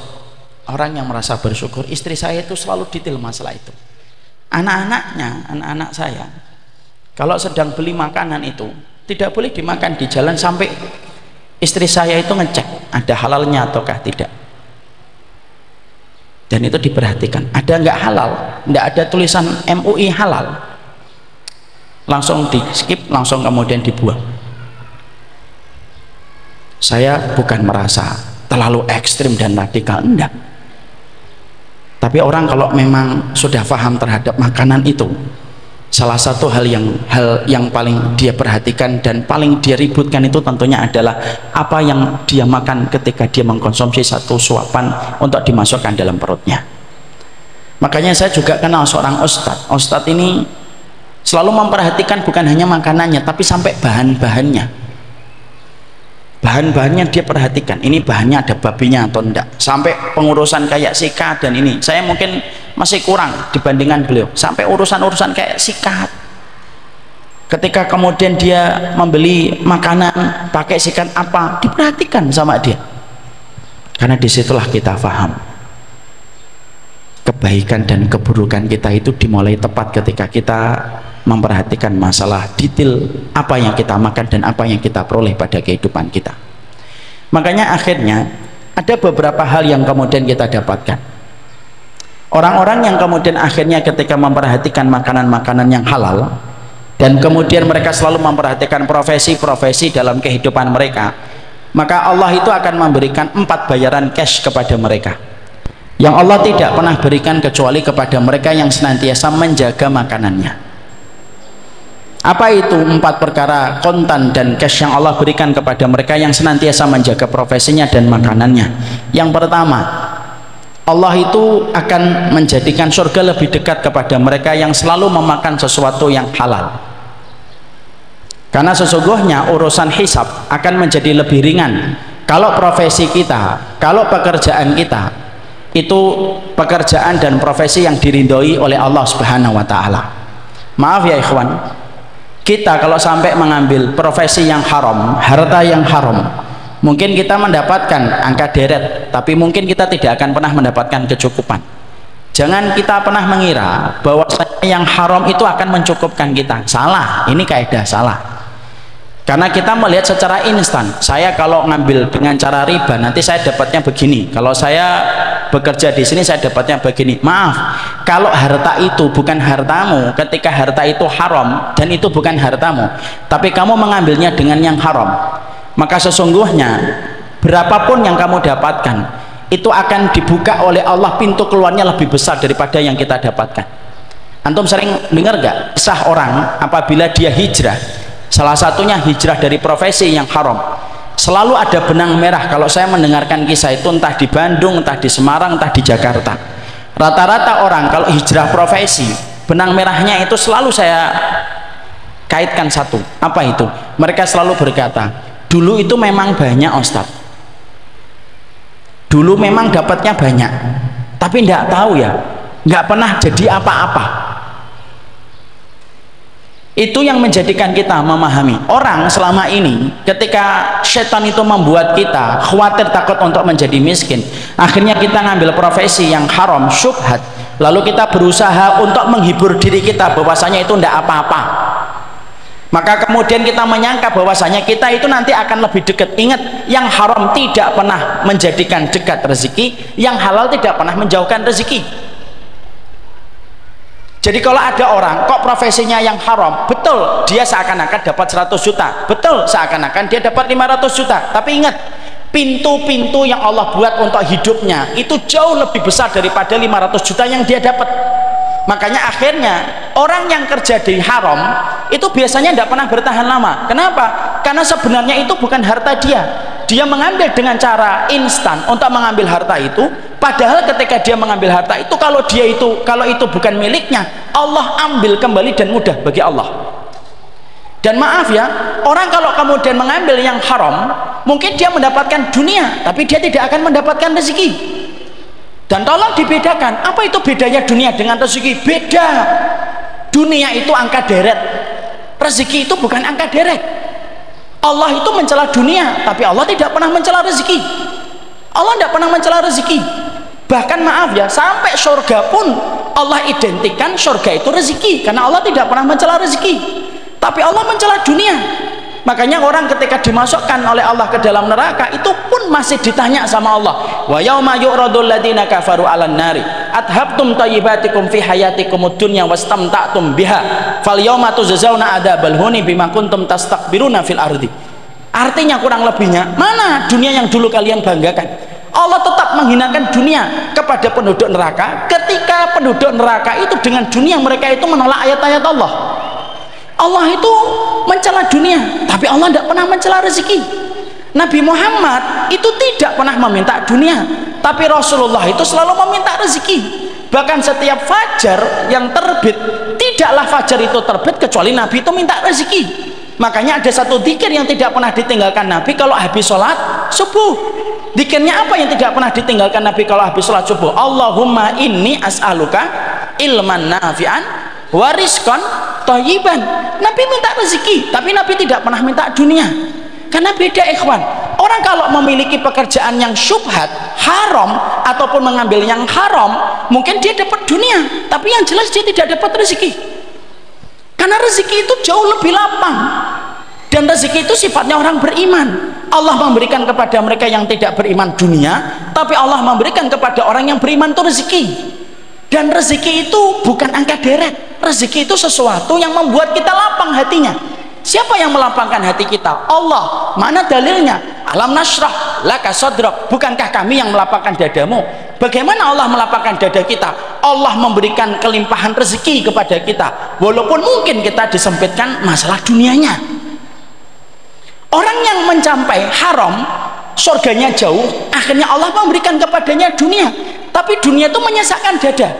orang yang merasa bersyukur istri saya itu selalu detail masalah itu. Anak-anak saya kalau sedang beli makanan itu tidak boleh dimakan di jalan sampai istri saya itu ngecek ada halalnya ataukah tidak. Dan itu diperhatikan, ada nggak halal, nggak ada tulisan MUI halal, langsung di skip, langsung kemudian dibuang. Saya bukan merasa terlalu ekstrim dan radikal, enggak. Tapi orang kalau memang sudah paham terhadap makanan itu, salah satu hal yang paling dia perhatikan dan paling dia ributkan itu tentunya adalah apa yang dia makan ketika dia mengkonsumsi satu suapan untuk dimasukkan dalam perutnya. Makanya saya juga kenal seorang ustadz. Ustadz ini selalu memperhatikan bukan hanya makanannya tapi sampai bahan-bahannya. Bahan-bahannya dia perhatikan, ini bahannya ada babinya atau enggak, sampai pengurusan kayak sikat. Dan ini saya mungkin masih kurang dibandingkan beliau, sampai urusan-urusan kayak sikat. Ketika kemudian dia membeli makanan pakai sikat apa, diperhatikan sama dia, karena disitulah kita paham kebaikan dan keburukan kita itu dimulai tepat ketika kita memperhatikan masalah detail apa yang kita makan dan apa yang kita peroleh pada kehidupan kita. Makanya akhirnya ada beberapa hal yang kemudian kita dapatkan. Orang-orang yang kemudian akhirnya ketika memperhatikan makanan-makanan yang halal dan kemudian mereka selalu memperhatikan profesi-profesi dalam kehidupan mereka, maka Allah itu akan memberikan 4 bayaran cash kepada mereka yang Allah tidak pernah berikan kecuali kepada mereka yang senantiasa menjaga makanannya. Apa itu 4 perkara kontan dan cash yang Allah berikan kepada mereka yang senantiasa menjaga profesinya dan makanannya? Yang pertama, Allah itu akan menjadikan surga lebih dekat kepada mereka yang selalu memakan sesuatu yang halal. Karena sesungguhnya urusan hisab akan menjadi lebih ringan kalau profesi kita, kalau pekerjaan kita itu pekerjaan dan profesi yang diridhoi oleh Allah Subhanahu wa taala. Maaf ya ikhwan, kita kalau sampai mengambil profesi yang haram, harta yang haram, mungkin kita mendapatkan angka deret, tapi mungkin kita tidak akan pernah mendapatkan kecukupan. Jangan kita pernah mengira bahwa yang haram itu akan mencukupkan kita. Salah, ini kaidah salah. Karena kita melihat secara instan, saya kalau ngambil dengan cara riba nanti saya dapatnya begini, kalau saya bekerja di sini saya dapatnya begini. Maaf, kalau harta itu bukan hartamu, ketika harta itu haram dan itu bukan hartamu, tapi kamu mengambilnya dengan yang haram, maka sesungguhnya berapapun yang kamu dapatkan itu akan dibuka oleh Allah, pintu keluarnya lebih besar daripada yang kita dapatkan. Antum sering dengar gak kisah orang apabila dia hijrah, salah satunya hijrah dari profesi yang haram, selalu ada benang merah. Kalau saya mendengarkan kisah itu entah di Bandung, entah di Semarang, entah di Jakarta, rata-rata orang kalau hijrah profesi, benang merahnya itu selalu saya kaitkan satu. Apa itu? Mereka selalu berkata, dulu itu memang banyak Ustadz, dulu memang dapatnya banyak, tapi tidak tahu ya, nggak pernah jadi apa-apa. Itu yang menjadikan kita memahami orang selama ini, ketika setan itu membuat kita khawatir takut untuk menjadi miskin, akhirnya kita ngambil profesi yang haram, syubhat, lalu kita berusaha untuk menghibur diri kita bahwasanya itu tidak apa-apa. Maka kemudian kita menyangka bahwasanya kita itu nanti akan lebih dekat. Ingat, yang haram tidak pernah menjadikan dekat rezeki, yang halal tidak pernah menjauhkan rezeki. Jadi kalau ada orang kok profesinya yang haram, betul dia seakan-akan dapat 100 juta, betul seakan-akan dia dapat 500 juta, tapi ingat, pintu-pintu yang Allah buat untuk hidupnya itu jauh lebih besar daripada 500 juta yang dia dapat. Makanya akhirnya orang yang kerja di haram itu biasanya tidak pernah bertahan lama. Kenapa? Karena sebenarnya itu bukan harta dia. Dia mengambil dengan cara instan untuk mengambil harta itu, padahal ketika dia mengambil harta itu, kalau itu bukan miliknya, Allah ambil kembali dan mudah bagi Allah. Dan maaf ya, orang kalau kemudian mengambil yang haram, mungkin dia mendapatkan dunia, tapi dia tidak akan mendapatkan rezeki. Dan tolong dibedakan, apa itu bedanya dunia dengan rezeki? Beda. Dunia itu angka deret, rezeki itu bukan angka deret. Allah itu mencela dunia, tapi Allah tidak pernah mencela rezeki. Allah tidak pernah mencela rezeki. Bahkan maaf ya, sampai surga pun Allah identikan surga itu rezeki, karena Allah tidak pernah mencela rezeki. Tapi Allah mencela dunia. Makanya orang ketika dimasukkan oleh Allah ke dalam neraka itu pun masih ditanya sama Allah, wa yauma yu'radul ladzina kafaru 'alan nari adhabtum thayyibatikum fi hayatikumud dunya wastamta'tum biha fal yauma tujzauna adzabal huni bima kuntum tastakbiruna fil ardi. Artinya kurang lebihnya, mana dunia yang dulu kalian banggakan? Allah tetap menghinakan dunia kepada penduduk neraka ketika penduduk neraka itu dengan dunia mereka itu menolak ayat-ayat Allah. Allah itu mencela dunia, tapi Allah tidak pernah mencela rezeki. Nabi Muhammad itu tidak pernah meminta dunia, tapi Rasulullah itu selalu meminta rezeki. Bahkan setiap fajar yang terbit, tidaklah fajar itu terbit kecuali Nabi itu minta rezeki. Makanya ada satu dzikir yang tidak pernah ditinggalkan Nabi kalau habis sholat subuh. Dzikirnya apa yang tidak pernah ditinggalkan Nabi kalau habis sholat subuh? Allahumma inni as'aluka ilman nafi'an warizqan thayyiban. Nabi minta rezeki, tapi Nabi tidak pernah minta dunia. Karena beda ikhwan, orang kalau memiliki pekerjaan yang syubhat, haram, ataupun mengambil yang haram, mungkin dia dapat dunia, tapi yang jelas dia tidak dapat rezeki. Karena rezeki itu jauh lebih lapang, dan rezeki itu sifatnya orang beriman. Allah memberikan kepada mereka yang tidak beriman dunia, tapi Allah memberikan kepada orang yang beriman itu rezeki. Dan rezeki itu bukan angka deret, rezeki itu sesuatu yang membuat kita lapang hatinya. Siapa yang melapangkan hati kita? Allah. Mana dalilnya? Alam nashrah laka sadrak. Bukankah kami yang melapangkan dadamu? Bagaimana Allah melapangkan dada kita? Allah memberikan kelimpahan rezeki kepada kita, walaupun mungkin kita disempitkan masalah dunianya. Orang yang mencapai haram, surganya jauh, akhirnya Allah memberikan kepadanya dunia, tapi dunia itu menyesakkan dada.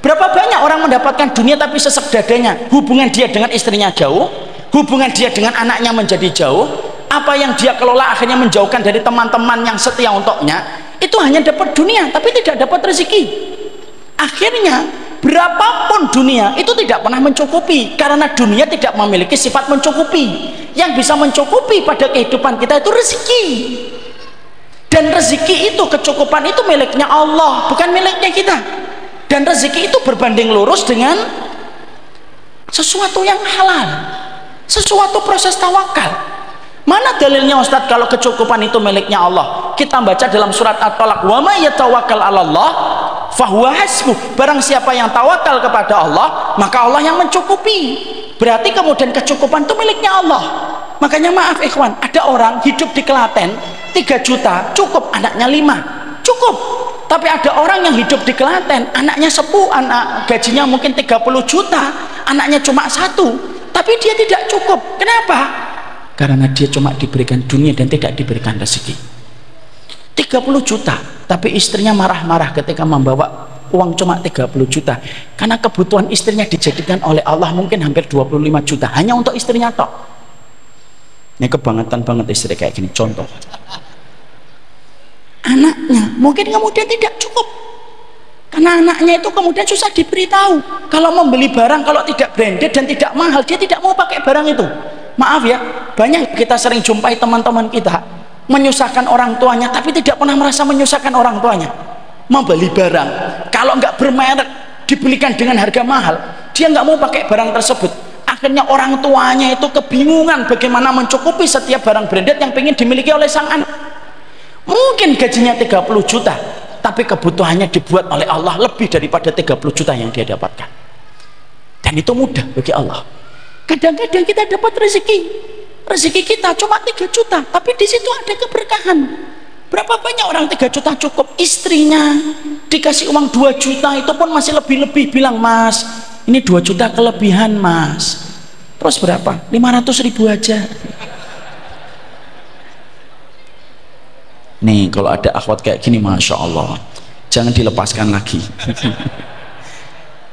Berapa banyak orang mendapatkan dunia tapi sesek dadanya? Hubungan dia dengan istrinya jauh, hubungan dia dengan anaknya menjadi jauh, apa yang dia kelola akhirnya menjauhkan dari teman-teman yang setia untuknya. Itu hanya dapat dunia tapi tidak dapat rezeki. Akhirnya berapapun dunia itu tidak pernah mencukupi, karena dunia tidak memiliki sifat mencukupi. Yang bisa mencukupi pada kehidupan kita itu rezeki. Dan rezeki itu, kecukupan itu miliknya Allah, bukan miliknya kita. Dan rezeki itu berbanding lurus dengan sesuatu yang halal, sesuatu proses tawakal. Mana dalilnya Ustadz kalau kecukupan itu miliknya Allah? Kita baca dalam surat At-Talaq, wa may yatawakkal 'alallah fahuwa hasbuh. Barang siapa yang tawakal kepada Allah, maka Allah yang mencukupi. Berarti kemudian kecukupan itu miliknya Allah. Makanya maaf ikhwan, ada orang hidup di Klaten 3 juta cukup, anaknya 5 cukup. Tapi ada orang yang hidup di Klaten, anaknya 10, anak gajinya mungkin 30 juta, anaknya cuma 1, tapi dia tidak cukup. Kenapa? Karena dia cuma diberikan dunia dan tidak diberikan rezeki. 30 juta, tapi istrinya marah-marah ketika membawa uang cuma 30 juta, karena kebutuhan istrinya dijadikan oleh Allah mungkin hampir 25 juta hanya untuk istrinya tok. Ini kebangetan banget istri kayak gini. Contoh, anaknya mungkin kemudian tidak cukup, karena anaknya itu kemudian susah diberitahu kalau membeli barang, kalau tidak branded dan tidak mahal, dia tidak mau pakai barang itu. Maaf ya, banyak kita sering jumpai teman-teman kita menyusahkan orang tuanya tapi tidak pernah merasa menyusahkan orang tuanya. Membeli barang, kalau nggak bermerek, dibelikan dengan harga mahal, dia nggak mau pakai barang tersebut. Akhirnya orang tuanya itu kebingungan bagaimana mencukupi setiap barang branded yang ingin dimiliki oleh sang anak. Mungkin gajinya 30 juta, tapi kebutuhannya dibuat oleh Allah lebih daripada 30 juta yang dia dapatkan. Dan itu mudah bagi Allah. Kadang-kadang kita dapat rezeki kita cuma 3 juta, tapi di situ ada keberkahan. Berapa banyak orang 3 juta cukup, istrinya dikasih uang 2 juta itu pun masih lebih-lebih, bilang, "Mas, ini 2 juta kelebihan, Mas." Terus berapa? 500.000 aja. Nih, kalau ada akhwat kayak gini, Masya Allah, jangan dilepaskan lagi.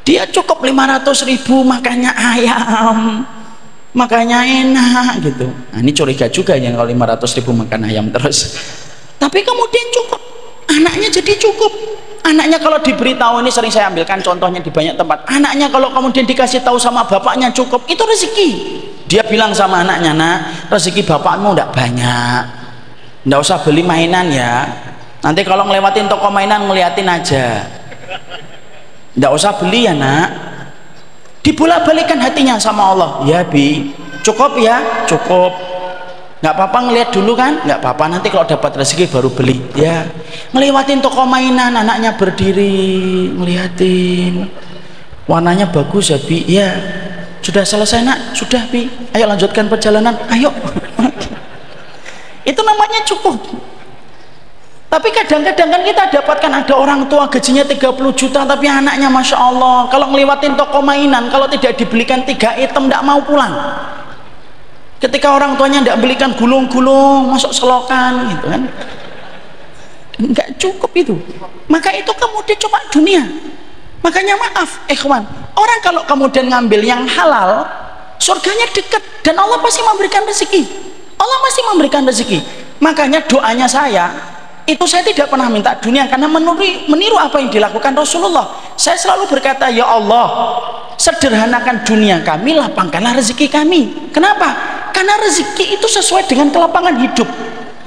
Dia cukup 500.000, makanya ayam, makanya enak gitu. Nah, ini curiga juga yang kalau 500.000 makan ayam terus. Tapi kemudian cukup, anaknya jadi cukup. Anaknya kalau diberitahu, ini sering saya ambilkan contohnya di banyak tempat, anaknya kalau kemudian dikasih tahu sama bapaknya cukup, itu rezeki. Dia bilang sama anaknya, "Nak, rezeki bapakmu enggak banyak, nggak usah beli mainan ya, nanti kalau ngelewatin toko mainan ngeliatin aja, nggak usah beli ya nak." Dibolak-balikan hatinya sama Allah, "Ya Bi, cukup ya, cukup, nggak apa-apa ngeliat dulu kan, nggak apa-apa, nanti kalau dapat rezeki baru beli ya." Ngelewatin toko mainan, anaknya berdiri ngeliatin, "Warnanya bagus ya Bi." "Ya, sudah selesai nak, sudah Bi, ayo lanjutkan perjalanan, ayo." Itu namanya cukup. Tapi kadang-kadang kan kita dapatkan ada orang tua gajinya 30 juta tapi anaknya Masya Allah, kalau ngelewatin toko mainan, kalau tidak dibelikan 3 item tidak mau pulang. Ketika orang tuanya tidak belikan gulung-gulung, masuk selokan gitu kan, nggak cukup itu. Maka itu kemudian cuma dunia. Makanya maaf ikhwan, orang kalau kemudian ngambil yang halal, surganya dekat dan Allah pasti memberikan rezeki. Allah masih memberikan rezeki. Makanya doanya saya itu, saya tidak pernah minta dunia karena meniru apa yang dilakukan Rasulullah. Saya selalu berkata, "Ya Allah, sederhanakan dunia kami, lapangkanlah rezeki kami." Kenapa? Karena rezeki itu sesuai dengan kelapangan hidup.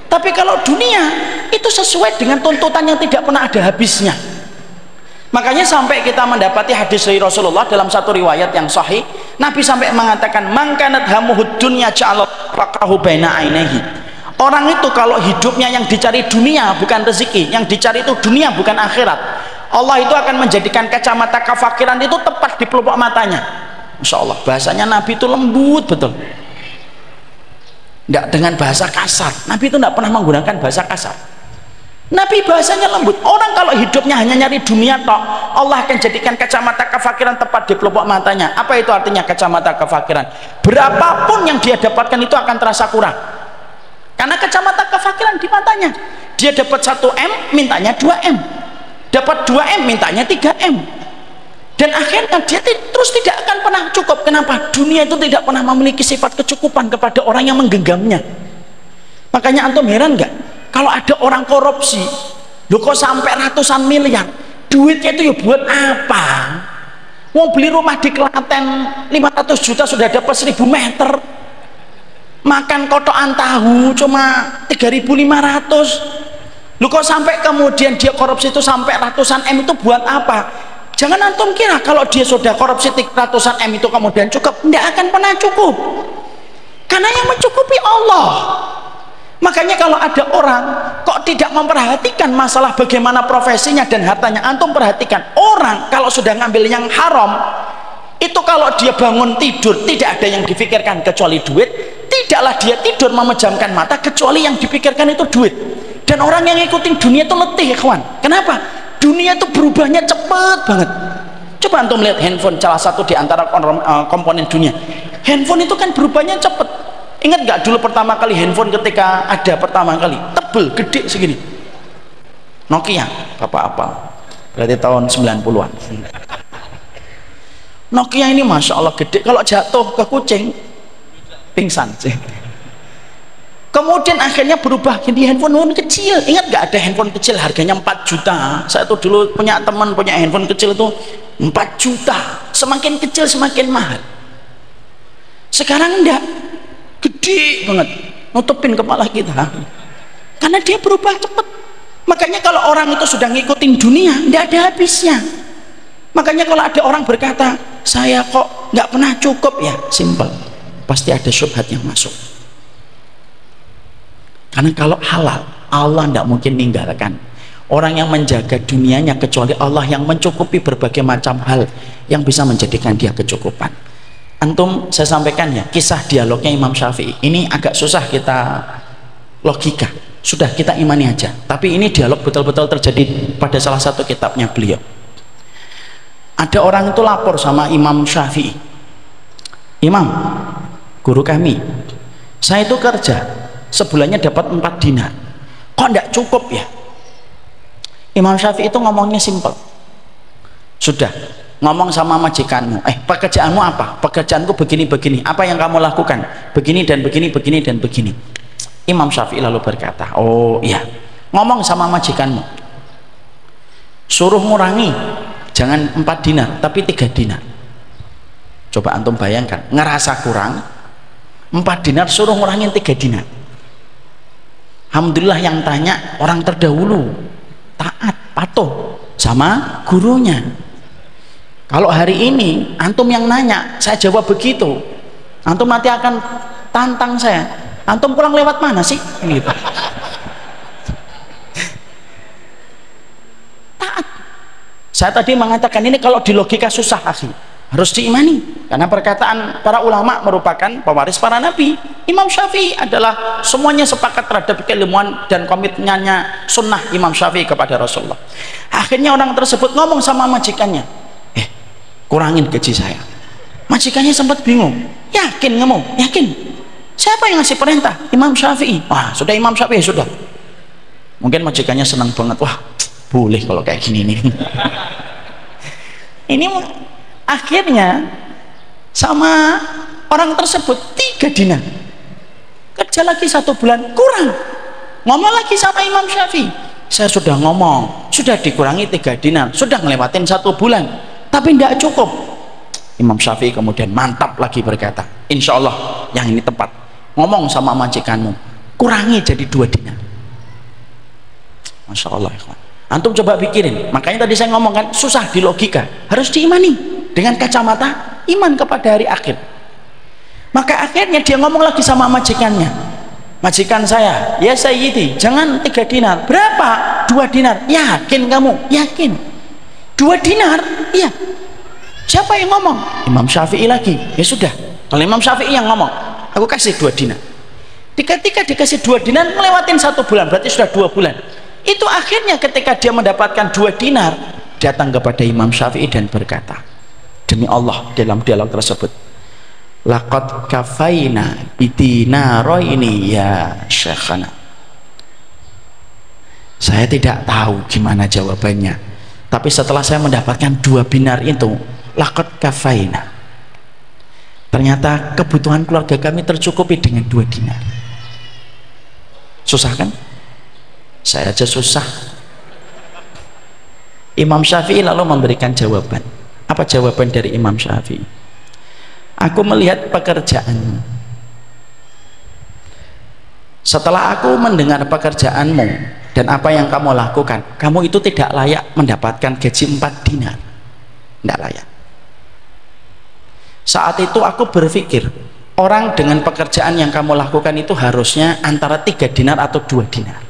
Tapi kalau dunia itu sesuai dengan tuntutan yang tidak pernah ada habisnya. Makanya sampai kita mendapati hadis dari Rasulullah dalam satu riwayat yang sahih, Nabi sampai mengatakan, "Man kanat hamuhud dunya ja'ala faqrahu baina ainihi." Orang itu kalau hidupnya yang dicari dunia bukan rezeki, yang dicari itu dunia bukan akhirat, Allah itu akan menjadikan kacamata kefakiran itu tepat di pelupuk matanya. Masya Allah, bahasanya Nabi itu lembut betul, tidak dengan bahasa kasar. Nabi itu tidak pernah menggunakan bahasa kasar. Nabi bahasanya lembut. Orang kalau hidupnya hanya nyari dunia tok, Allah akan jadikan kacamata kefakiran tepat di pelupuk matanya. Apa itu artinya kacamata kefakiran? Berapapun yang dia dapatkan itu akan terasa kurang, karena kacamata kefakiran di matanya. Dia dapat 1M, mintanya 2M, dapat 2M, mintanya 3M, dan akhirnya dia terus tidak akan pernah cukup. Kenapa? Dunia itu tidak pernah memiliki sifat kecukupan kepada orang yang menggenggamnya. Makanya antum heran nggak kalau ada orang korupsi, loh kok sampai ratusan miliar, duitnya itu ya buat apa? Mau beli rumah di Klaten 500 juta sudah dapat 1000 meter, makan kotokan tahu cuma 3.500. Loh kok sampai kemudian dia korupsi itu sampai ratusan M, itu buat apa? Jangan antum kira kalau dia sudah korupsi ratusan M itu kemudian cukup, tidak akan pernah cukup, karena yang mencukupi Allah. Makanya kalau ada orang kok tidak memperhatikan masalah bagaimana profesinya dan hartanya, antum perhatikan, orang kalau sudah ngambil yang haram itu, kalau dia bangun tidur tidak ada yang dipikirkan kecuali duit, tidaklah dia tidur memejamkan mata kecuali yang dipikirkan itu duit. Dan orang yang ngikutin dunia itu letih ya kawan. Kenapa? Dunia itu berubahnya cepet banget. Coba antum lihat handphone, salah satu di antara komponen dunia. Handphone itu kan berubahnya cepet. Ingat gak dulu pertama kali handphone ketika ada pertama kali? Tebel, gede segini. Nokia, Bapak apa? Berarti tahun 90-an. Nokia ini Masya Allah gede. Kalau jatuh ke kucing, pingsan sih. Kemudian akhirnya berubah jadi handphone kecil. Ingat gak ada handphone kecil harganya 4 juta. Saya tuh dulu punya teman punya handphone kecil itu 4 juta. Semakin kecil semakin mahal. Sekarang enggak, gede banget, nutupin kepala kita. Karena dia berubah cepat. Makanya kalau orang itu sudah ngikutin dunia, enggak ada habisnya. Makanya kalau ada orang berkata, saya kok nggak pernah cukup, ya simple, pasti ada syubhat yang masuk. Karena kalau halal, Allah tidak mungkin meninggalkan orang yang menjaga dunianya, kecuali Allah yang mencukupi berbagai macam hal yang bisa menjadikan dia kecukupan. Antum, saya sampaikan ya, kisah dialognya Imam Syafi'i ini agak susah kita logika, sudah kita imani aja. Tapi ini dialog betul-betul terjadi pada salah satu kitabnya beliau. Ada orang itu lapor sama Imam Syafi'i, Imam, guru kami, saya itu kerja sebulannya dapat 4 dinar, kok enggak cukup ya? Imam Syafi'i itu ngomongnya simpel, sudah, ngomong sama majikanmu, pekerjaanmu apa? Pekerjaanku begini-begini. Apa yang kamu lakukan? Begini dan begini, begini dan begini. Imam Syafi'i lalu berkata, oh iya, ngomong sama majikanmu, suruh ngurangi, jangan 4 dinar tapi 3 dinar. Coba antum bayangkan, ngerasa kurang 4 dinar suruh ngurangin 3 dinar. Alhamdulillah yang tanya orang terdahulu, taat, patuh sama gurunya. Kalau hari ini antum yang nanya, saya jawab begitu, antum nanti akan tantang saya, antum pulang lewat mana sih? Gitu. Taat. Saya tadi mengatakan ini kalau di logika susah, akhi, harus diimani, karena perkataan para ulama merupakan pewaris para nabi. Imam Syafi'i adalah semuanya sepakat terhadap keilmuan dan komitmennya sunnah Imam Syafi'i kepada Rasulullah. Akhirnya orang tersebut ngomong sama majikannya, kurangin gaji saya. Majikannya sempat bingung, yakin kamu? Yakin? Siapa yang ngasih perintah? Imam Syafi'i. Wah, sudah Imam Syafi'i, sudah. Mungkin majikannya senang banget, wah boleh kalau kayak gini nih. Ini akhirnya sama orang tersebut 3 dinar, kerja lagi 1 bulan kurang, ngomong lagi sama Imam Syafi'i, saya sudah ngomong, sudah dikurangi 3 dinar, sudah ngelewatin 1 bulan tapi tidak cukup. Imam Syafi'i kemudian mantap lagi berkata, insya Allah yang ini tepat, ngomong sama majikanmu, kurangi jadi 2 dinar. Masya Allah, ikhwan. Antum coba pikirin, makanya tadi saya ngomong kan susah di logika, harus diimani dengan kacamata iman kepada hari akhir. Maka akhirnya dia ngomong lagi sama majikannya, majikan saya, ya Sayyidi, jangan 3 dinar. Berapa? 2 dinar. Yakin kamu? Yakin. 2 dinar? Iya. Siapa yang ngomong? Imam Syafi'i lagi. Ya sudah, kalau Imam Syafi'i yang ngomong, aku kasih 2 dinar. Ketika dikasih 2 dinar, melewatin 1 bulan, berarti sudah 2 bulan. Itu akhirnya ketika dia mendapatkan 2 dinar, datang kepada Imam Syafi'i dan berkata, demi Allah, dalam dialog tersebut, laqad kafaina bidinaroini ya syekhana. Saya tidak tahu gimana jawabannya, tapi setelah saya mendapatkan 2 dinar itu, laqad kafaina, ternyata kebutuhan keluarga kami tercukupi dengan 2 dinar. Susah kan? Saya aja susah. Imam Syafi'i lalu memberikan jawaban. Apa jawaban dari Imam Syafi'i? Aku melihat pekerjaanmu. Setelah aku mendengar pekerjaanmu dan apa yang kamu lakukan, kamu itu tidak layak mendapatkan gaji 4 dinar. Tidak layak. Saat itu aku berpikir, orang dengan pekerjaan yang kamu lakukan itu harusnya antara 3 dinar atau 2 dinar.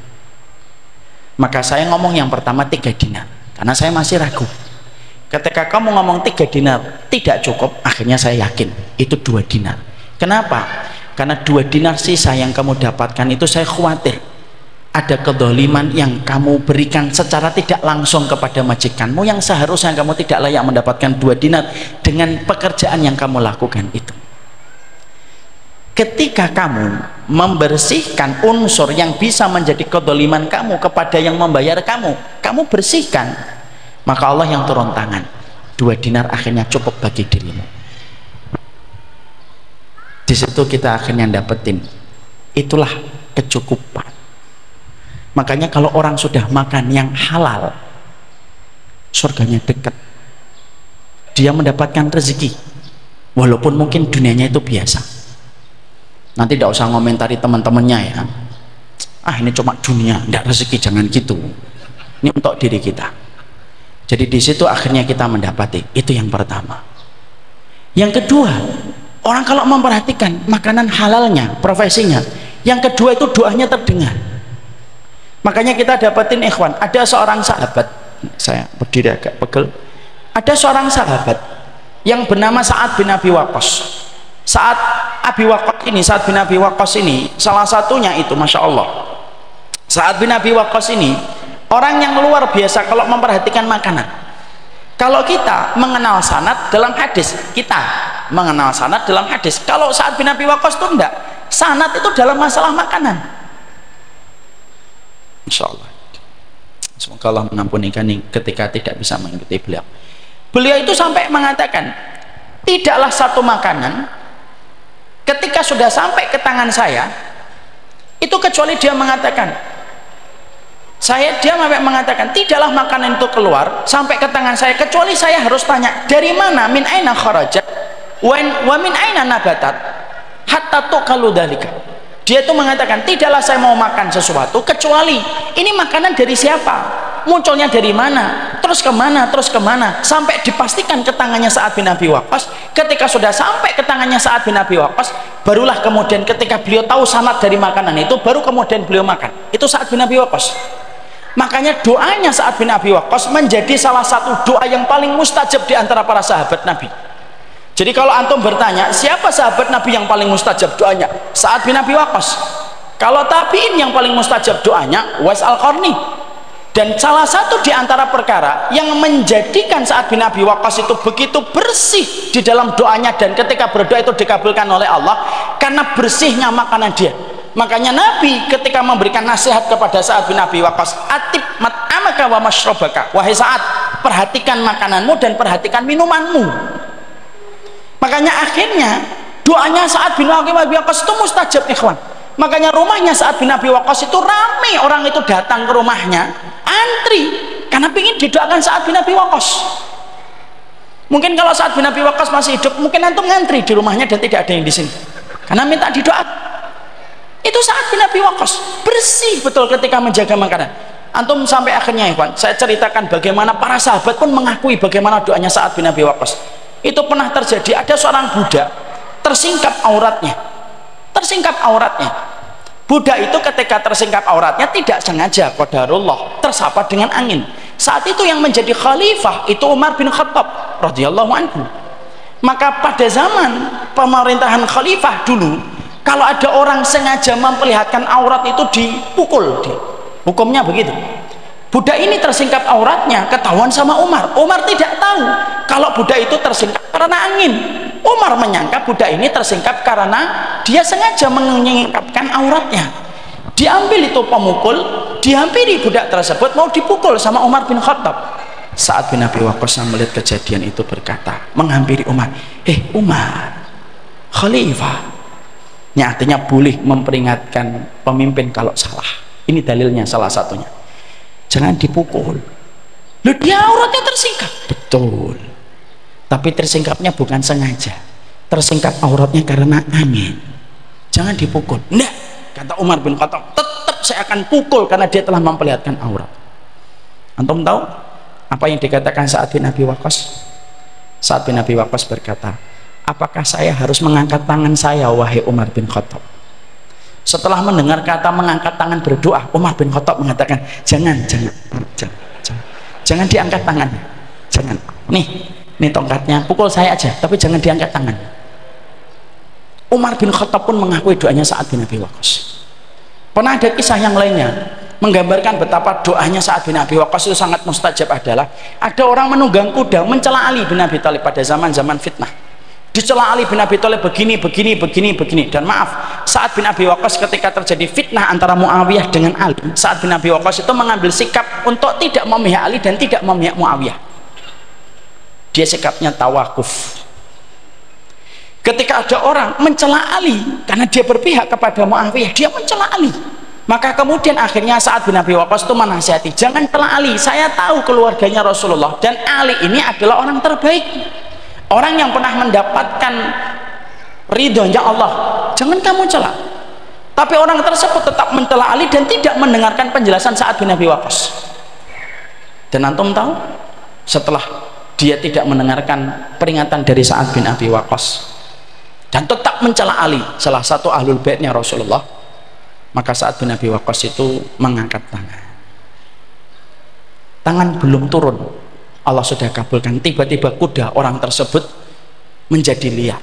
Maka saya ngomong yang pertama 3 dinar, karena saya masih ragu. Ketika kamu ngomong 3 dinar tidak cukup, akhirnya saya yakin itu 2 dinar. Kenapa? Karena 2 dinar sisa yang kamu dapatkan itu saya khawatir ada kezaliman yang kamu berikan secara tidak langsung kepada majikanmu yang seharusnya kamu tidak layak mendapatkan 2 dinar dengan pekerjaan yang kamu lakukan itu. Ketika kamu membersihkan unsur yang bisa menjadi kezaliman kamu kepada yang membayar kamu bersihkan, maka Allah yang turun tangan, 2 dinar akhirnya cukup bagi dirimu. Di situ kita akhirnya dapetin, itulah kecukupan. Makanya kalau orang sudah makan yang halal, surganya dekat. Dia mendapatkan rezeki, walaupun mungkin dunianya itu biasa. Nanti tidak usah ngomentari teman-temannya ya, ini cuma dunia, tidak rezeki, jangan gitu. Ini untuk diri kita. Jadi di situ akhirnya kita mendapati, itu yang pertama. Yang kedua, orang kalau memperhatikan makanan halalnya, profesinya, yang kedua itu doanya terdengar. Makanya kita dapetin ikhwan, ada seorang sahabat, saya berdiri agak pegel, ada seorang sahabat yang bernama Sa'ad bin Abi Waqqas. Sa'ad bin Abi Waqqas ini salah satunya itu, Masya Allah, Sa'ad bin Abi Waqqas ini orang yang luar biasa kalau memperhatikan makanan. Kalau kita mengenal sanad dalam hadis, kalau Sa'ad bin Abi Waqqas itu enggak, sanad itu dalam masalah makanan. Insya Allah, semoga Allah mengampuni kami ketika tidak bisa mengikuti beliau. Beliau itu sampai mengatakan, tidaklah satu makanan ketika sudah sampai ke tangan saya itu kecuali dia mengatakan, tidaklah makanan itu keluar sampai ke tangan saya kecuali saya harus tanya, dari mana, min aina kharajat wa min aina nabatat hatta tuqalu dzalika. Dia itu mengatakan, tidaklah saya mau makan sesuatu kecuali ini makanan dari siapa, munculnya dari mana, terus kemana, sampai dipastikan ke tangannya Sa'ad bin Abi Waqqas. Ketika sudah sampai ke tangannya Sa'ad bin Abi Waqqas, barulah kemudian ketika beliau tahu sanad dari makanan itu, baru kemudian beliau makan. Itu Sa'ad bin Abi Waqqas. Makanya doanya Sa'ad bin Abi Waqqas menjadi salah satu doa yang paling mustajab di antara para sahabat Nabi. Jadi kalau antum bertanya, siapa sahabat Nabi yang paling mustajab doanya? Sa'ad bin Abi Waqqas. Kalau tabi'in yang paling mustajab doanya, Uwais Al-Qarni. Dan salah satu di antara perkara yang menjadikan Sa'ad bin Abi Waqqas itu begitu bersih di dalam doanya dan ketika berdoa itu dikabulkan oleh Allah, karena bersihnya makanan dia. Makanya Nabi ketika memberikan nasihat kepada Sa'ad bin Abi Waqqas, atib mat'amaka wa masyrabaka, wahai Sa'ad, perhatikan makananmu dan perhatikan minumanmu. Makanya akhirnya doanya Sa'ad bin Abi Waqqas itu mustajab, ikhwan. Makanya rumahnya Sa'ad bin Abi Waqqas itu ramai, orang itu datang ke rumahnya antri karena ingin didoakan Sa'ad bin Abi Waqqas. Mungkin kalau Sa'ad bin Abi Waqqas masih hidup, mungkin antum ngantri di rumahnya dan tidak ada yang di sini karena minta didoakan. Itu Sa'ad bin Abi Waqqas bersih betul ketika menjaga makanan. Antum sampai akhirnya, ikhwan, saya ceritakan bagaimana para sahabat pun mengakui bagaimana doanya Sa'ad bin Abi Waqqas. Itu pernah terjadi, ada seorang budak tersingkap auratnya. Budak itu ketika tersingkap auratnya tidak sengaja, qadarullah, tersapa dengan angin. Saat itu yang menjadi khalifah itu Umar bin Khattab radhiyallahu anhu. Maka pada zaman pemerintahan khalifah dulu, kalau ada orang sengaja memperlihatkan aurat itu dipukul, hukumnya begitu. Budak ini tersingkap auratnya, ketahuan sama Umar. Umar tidak tahu kalau budak itu tersingkap karena angin. Umar menyangka budak ini tersingkap karena dia sengaja menyingkapkan auratnya. Diambil itu pemukul, dihampiri budak tersebut, mau dipukul sama Umar bin Khattab. Sa'ad bin Abi Waqqas melihat kejadian itu berkata, menghampiri Umar, Umar, khalifah. Ini artinya boleh memperingatkan pemimpin kalau salah. Ini dalilnya salah satunya. Jangan dipukul. Loh, dia auratnya tersingkap. Betul. Tapi tersingkapnya bukan sengaja. Tersingkap auratnya karena angin. Jangan dipukul. Enggak, kata Umar bin Khattab, tetap saya akan pukul karena dia telah memperlihatkan aurat. Antum tahu apa yang dikatakan Sa'ad bin Abi Waqqas? Sa'ad bin Abi Waqqas berkata, apakah saya harus mengangkat tangan saya, wahai Umar bin Khattab? Setelah mendengar kata mengangkat tangan berdoa, Umar bin Khattab mengatakan, jangan diangkat tangannya, jangan. Nih tongkatnya, pukul saya aja, tapi jangan diangkat tangan. Umar bin Khattab pun mengakui doanya Sa'ad bin Abi Waqqas. Pernah ada kisah yang lainnya, menggambarkan betapa doanya Sa'ad bin Abi Waqqas itu sangat mustajab adalah ada orang menunggang kuda mencela Ali bin Abi Thalib pada zaman-zaman fitnah. Dicela Ali bin Abi Thalib begini. Dan maaf, Sa'ad bin Abi Waqqas ketika terjadi fitnah antara Muawiyah dengan Ali, Sa'ad bin Abi Waqqas itu mengambil sikap untuk tidak memihak Ali dan tidak memihak Muawiyah. Dia sikapnya tawakuf. Ketika ada orang mencela Ali karena dia berpihak kepada Muawiyah, dia mencela Ali. Maka kemudian akhirnya Sa'ad bin Abi Waqqas itu menasihati, jangan cela Ali, saya tahu keluarganya Rasulullah dan Ali ini adalah orang terbaik, orang yang pernah mendapatkan ridhonya Allah, jangan kamu cela. Tapi orang tersebut tetap mencela Ali dan tidak mendengarkan penjelasan Sa'ad bin Abi Waqqas. Dan antum tahu, setelah dia tidak mendengarkan peringatan dari Sa'ad bin Abi Waqqas dan tetap mencela Ali, salah satu ahlul baitnya Rasulullah, maka Sa'ad bin Abi Waqqas itu mengangkat tangan belum turun, Allah sudah kabulkan. Tiba-tiba kuda orang tersebut menjadi liar,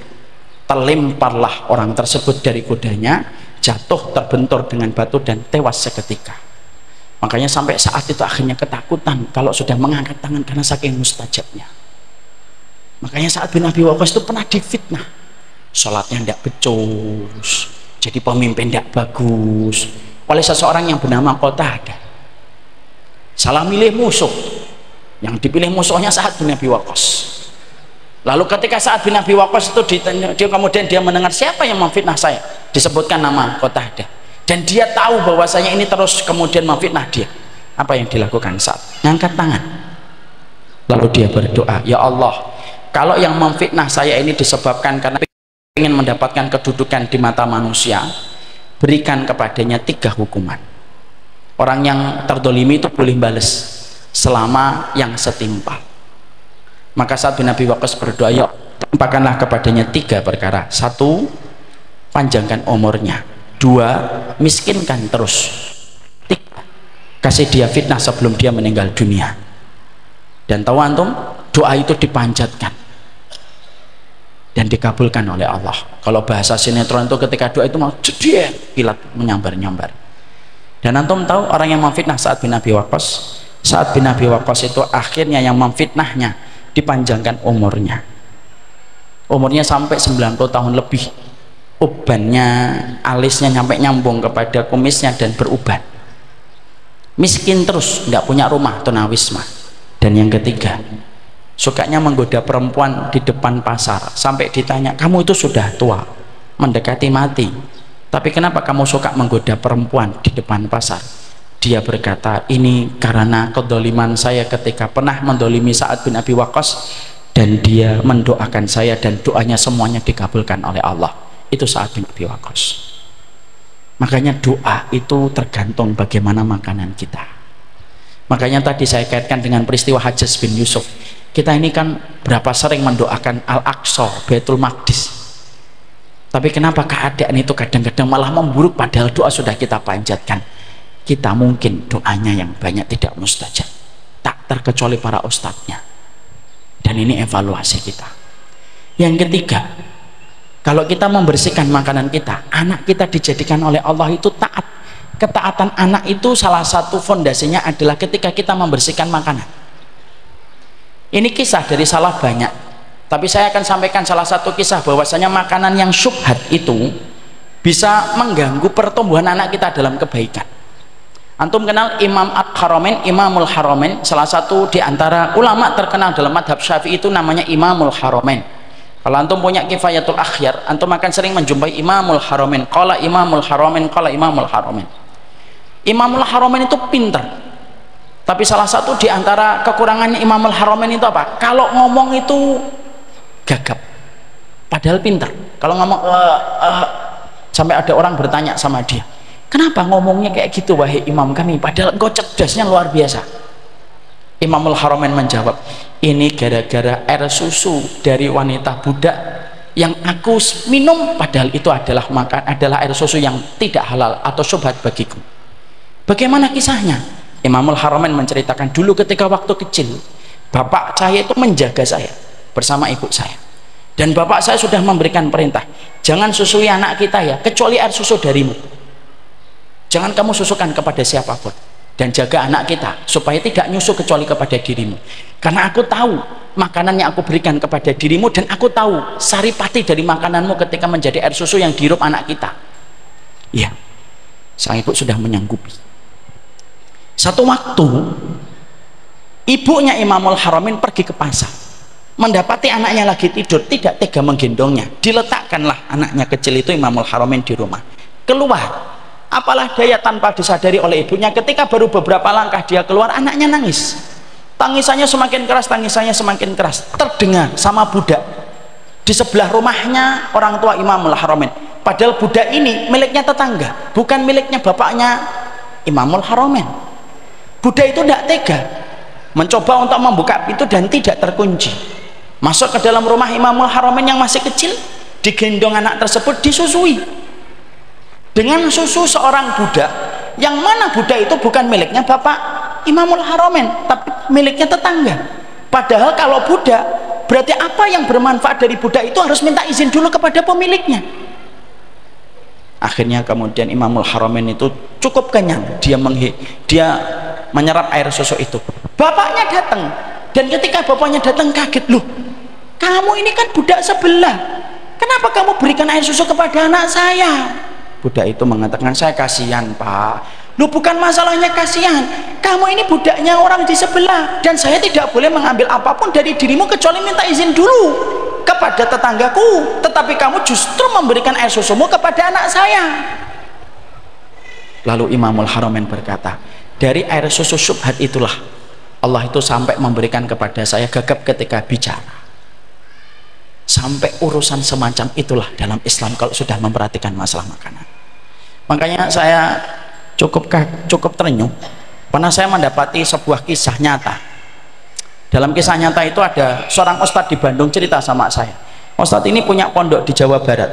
terlemparlah orang tersebut dari kudanya, jatuh terbentur dengan batu dan tewas seketika. Makanya sampai saat itu akhirnya ketakutan kalau sudah mengangkat tangan karena saking mustajabnya. Makanya Sa'ad bin Abi Waqqas itu pernah difitnah, sholatnya tidak becus, jadi pemimpin tidak bagus oleh seseorang yang bernama Qatadah. Salah milih musuh, yang dipilih musuhnya Sa'ad bin Abi Waqqas. Lalu ketika Sa'ad bin Abi Waqqas itu ditanya, kemudian dia mendengar siapa yang memfitnah saya, disebutkan nama Qatadah, dan dia tahu bahwasanya ini terus kemudian memfitnah dia. Apa yang dilakukan Sa'ad? Ngangkat tangan, lalu dia berdoa, ya Allah, kalau yang memfitnah saya ini disebabkan karena ingin mendapatkan kedudukan di mata manusia, berikan kepadanya 3 hukuman. Orang yang terdolimi itu boleh bales selama yang setimpal. Maka Sa'ad bin Abi Waqqas berdoa, ya timpakanlah kepadanya 3 perkara. 1, panjangkan umurnya. 2, miskinkan terus. 3, kasih dia fitnah sebelum dia meninggal dunia. Dan tahu antum, doa itu dipanjatkan dan dikabulkan oleh Allah. Kalau bahasa sinetron itu ketika doa itu mau jedian, kilat menyambar-nyambar. Dan antum tahu orang yang memfitnah Sa'ad bin Abi Waqqas, Sa'ad bin Abi Waqqas itu akhirnya yang memfitnahnya dipanjangkan umurnya. Umurnya sampai 90 tahun lebih. Ubannya, alisnya sampai nyambung kepada kumisnya dan beruban. Miskin terus, nggak punya rumah, tunawisma. Dan yang ketiga, sukanya menggoda perempuan di depan pasar, sampai ditanya, kamu itu sudah tua, mendekati mati, tapi kenapa kamu suka menggoda perempuan di depan pasar? Dia berkata, ini karena kedoliman saya ketika pernah mendolimi Sa'ad bin Abi Waqqas, dan dia mendoakan saya dan doanya semuanya dikabulkan oleh Allah. Itu Sa'ad bin Abi Waqqas. Makanya doa itu tergantung bagaimana makanan kita. Makanya tadi saya kaitkan dengan peristiwa Hajjaj bin Yusuf. Kita ini kan berapa sering mendoakan Al-Aqsa, Baitul Maqdis, tapi kenapa keadaan itu kadang-kadang malah memburuk padahal doa sudah kita panjatkan? Kita mungkin doanya yang banyak tidak mustajab, tak terkecuali para ustadznya. Dan ini evaluasi kita. Yang ketiga, kalau kita membersihkan makanan kita, anak kita dijadikan oleh Allah itu taat. Ketaatan anak itu salah satu fondasinya adalah ketika kita membersihkan makanan. Ini kisah dari salah banyak, tapi saya akan sampaikan salah satu kisah bahwasanya makanan yang syubhat itu bisa mengganggu pertumbuhan anak kita dalam kebaikan. Antum kenal Imam Al-Haramain, Imamul Haramain, salah satu di antara ulama terkenal dalam madhab Syafi'i itu namanya Imamul Haramain. Kalau antum punya Kifayatul Akhyar, antum akan sering menjumpai Imamul Haramain, qala Imamul Haramain, qala Imamul Haramain. Imamul Haramain itu pintar. Tapi salah satu di antara kekurangannya Imamul Haramain itu apa? Kalau ngomong itu gagap, padahal pintar. Kalau ngomong sampai ada orang bertanya sama dia, kenapa ngomongnya kayak gitu wahai imam kami, padahal engkau cerdasnya luar biasa. Imamul Haramain menjawab, ini gara-gara air susu dari wanita budak yang aku minum, padahal itu adalah air susu yang tidak halal atau syubhat bagiku. Bagaimana kisahnya? Imamul Haramain menceritakan, dulu ketika waktu kecil bapak saya itu menjaga saya bersama ibu saya, dan bapak saya sudah memberikan perintah, jangan susui anak kita ya, kecuali air susu darimu, jangan kamu susukan kepada siapapun. dan jaga anak kita supaya tidak nyusu kecuali kepada dirimu, karena aku tahu makanan yang aku berikan kepada dirimu, dan aku tahu saripati dari makananmu ketika menjadi air susu yang dihirup anak kita. Ya, sang ibu sudah menyanggupi. Satu waktu ibunya Imamul Haramain pergi ke pasar, mendapati anaknya lagi tidur, tidak tega menggendongnya, diletakkanlah anaknya kecil itu Imamul Haramain di rumah. Keluar, apalah daya tanpa disadari oleh ibunya, ketika baru beberapa langkah dia keluar, anaknya nangis. Tangisannya semakin keras, tangisannya semakin keras, terdengar sama budak di sebelah rumahnya orang tua Imamul Haramain. Padahal budak ini miliknya tetangga, bukan miliknya bapaknya Imamul Haramain. Budak itu tidak tega, mencoba untuk membuka pintu dan tidak terkunci. Masuk ke dalam rumah Imamul Haramain yang masih kecil, digendong anak tersebut, disusui dengan susu seorang budak, yang mana budak itu bukan miliknya bapak Imamul Haramain, tapi miliknya tetangga. Padahal kalau budak, berarti apa yang bermanfaat dari budak itu harus minta izin dulu kepada pemiliknya. Akhirnya kemudian Imamul Haramain itu cukup kenyang, dia menyerap air susu itu. Bapaknya datang, dan ketika bapaknya datang kaget, loh, kamu ini kan budak sebelah, kenapa kamu berikan air susu kepada anak saya? Budak itu mengatakan, saya kasihan pak. Lu bukan masalahnya kasihan, kamu ini budaknya orang di sebelah, dan saya tidak boleh mengambil apapun dari dirimu kecuali minta izin dulu kepada tetanggaku, tetapi kamu justru memberikan air susumu kepada anak saya. Lalu Imamul Haramain berkata, dari air susu syubhat itulah Allah itu sampai memberikan kepada saya gagap ketika bicara. Sampai urusan semacam itulah dalam Islam kalau sudah memperhatikan masalah makanan. Makanya saya cukup terenyuh pernah saya mendapati sebuah kisah nyata. Dalam kisah nyata itu ada seorang ustadz di Bandung cerita sama saya. Ustadz ini punya pondok di Jawa Barat.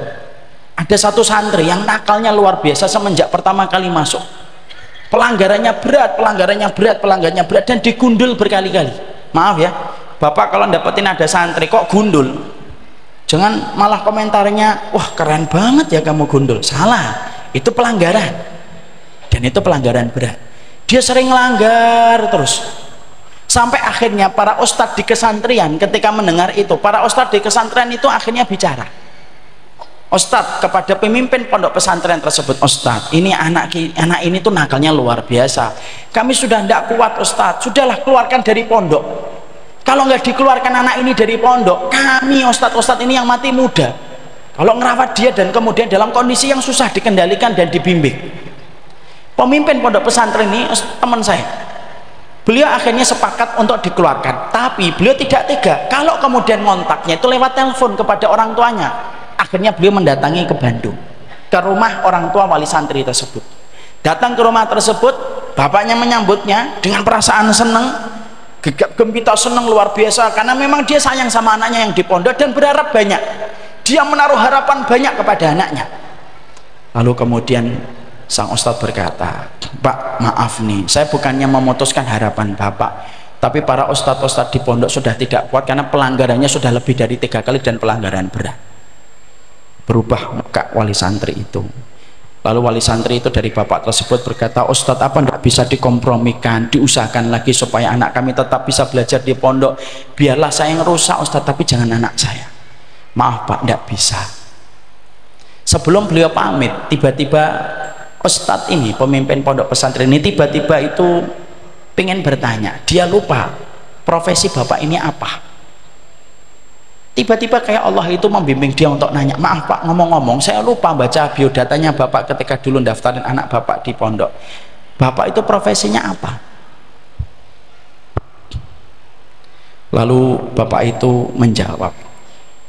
Ada satu santri yang nakalnya luar biasa semenjak pertama kali masuk. Pelanggarannya berat, dan digundul berkali-kali. Maaf ya, bapak kalau dapetin ada santri kok gundul, jangan malah komentarnya, wah keren banget ya kamu gundul. Salah, itu pelanggaran, dan itu pelanggaran berat. Dia sering langgar terus, sampai akhirnya para ustadz di kesantrian ketika mendengar itu, para ustadz di kesantrian itu akhirnya bicara, ustadz kepada pemimpin pondok pesantren tersebut, ustadz ini anak ini tuh nakalnya luar biasa, kami sudah tidak kuat ustadz, sudahlah keluarkan dari pondok. Kalau nggak dikeluarkan anak ini dari pondok, kami ustadz ini yang mati muda kalau ngerawat dia, dan kemudian dalam kondisi yang susah dikendalikan dan dibimbing. Pemimpin pondok pesantren ini teman saya, beliau akhirnya sepakat untuk dikeluarkan, tapi beliau tidak tega kalau kemudian ngontaknya itu lewat telepon kepada orang tuanya. Akhirnya beliau mendatangi ke Bandung, ke rumah orang tua wali santri tersebut. Datang ke rumah tersebut, bapaknya menyambutnya dengan perasaan senang, gegap gempita, senang luar biasa, karena memang dia sayang sama anaknya yang di pondok dan berharap banyak. Dia menaruh harapan banyak kepada anaknya. Lalu kemudian sang ustadz berkata, Pak maaf nih, saya bukannya memutuskan harapan bapak, tapi para ustadz di pondok sudah tidak kuat karena pelanggarannya sudah lebih dari 3 kali dan pelanggaran berat. Berubah muka wali santri itu. Lalu wali santri itu dari bapak tersebut berkata, Ustadz apa tidak bisa dikompromikan, diusahakan lagi supaya anak kami tetap bisa belajar di pondok. Biarlah saya yang rusak Ustadz, tapi jangan anak saya. Maaf Pak, tidak bisa. Sebelum beliau pamit, tiba-tiba Ustadz ini, pemimpin pondok pesantren ini, tiba-tiba itu pengen bertanya. Dia lupa profesi bapak ini apa. Tiba-tiba kayak Allah itu membimbing dia untuk nanya, maaf Pak, ngomong-ngomong saya lupa baca biodatanya bapak ketika dulu daftarin anak bapak di pondok. Bapak itu profesinya apa? Lalu bapak itu menjawab,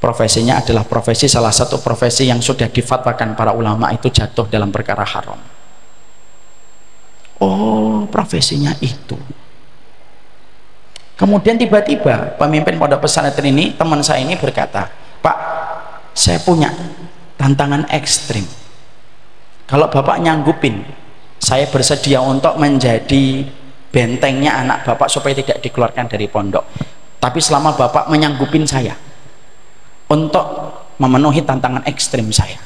profesinya adalah profesi, salah satu profesi yang sudah difatwakan para ulama itu jatuh dalam perkara haram. Oh, profesinya itu. Kemudian tiba-tiba pemimpin pondok pesantren ini, teman saya ini berkata, Pak, saya punya tantangan ekstrim. Kalau bapak nyanggupin, saya bersedia untuk menjadi bentengnya anak bapak supaya tidak dikeluarkan dari pondok. Tapi selama bapak menyanggupin saya untuk memenuhi tantangan ekstrim saya.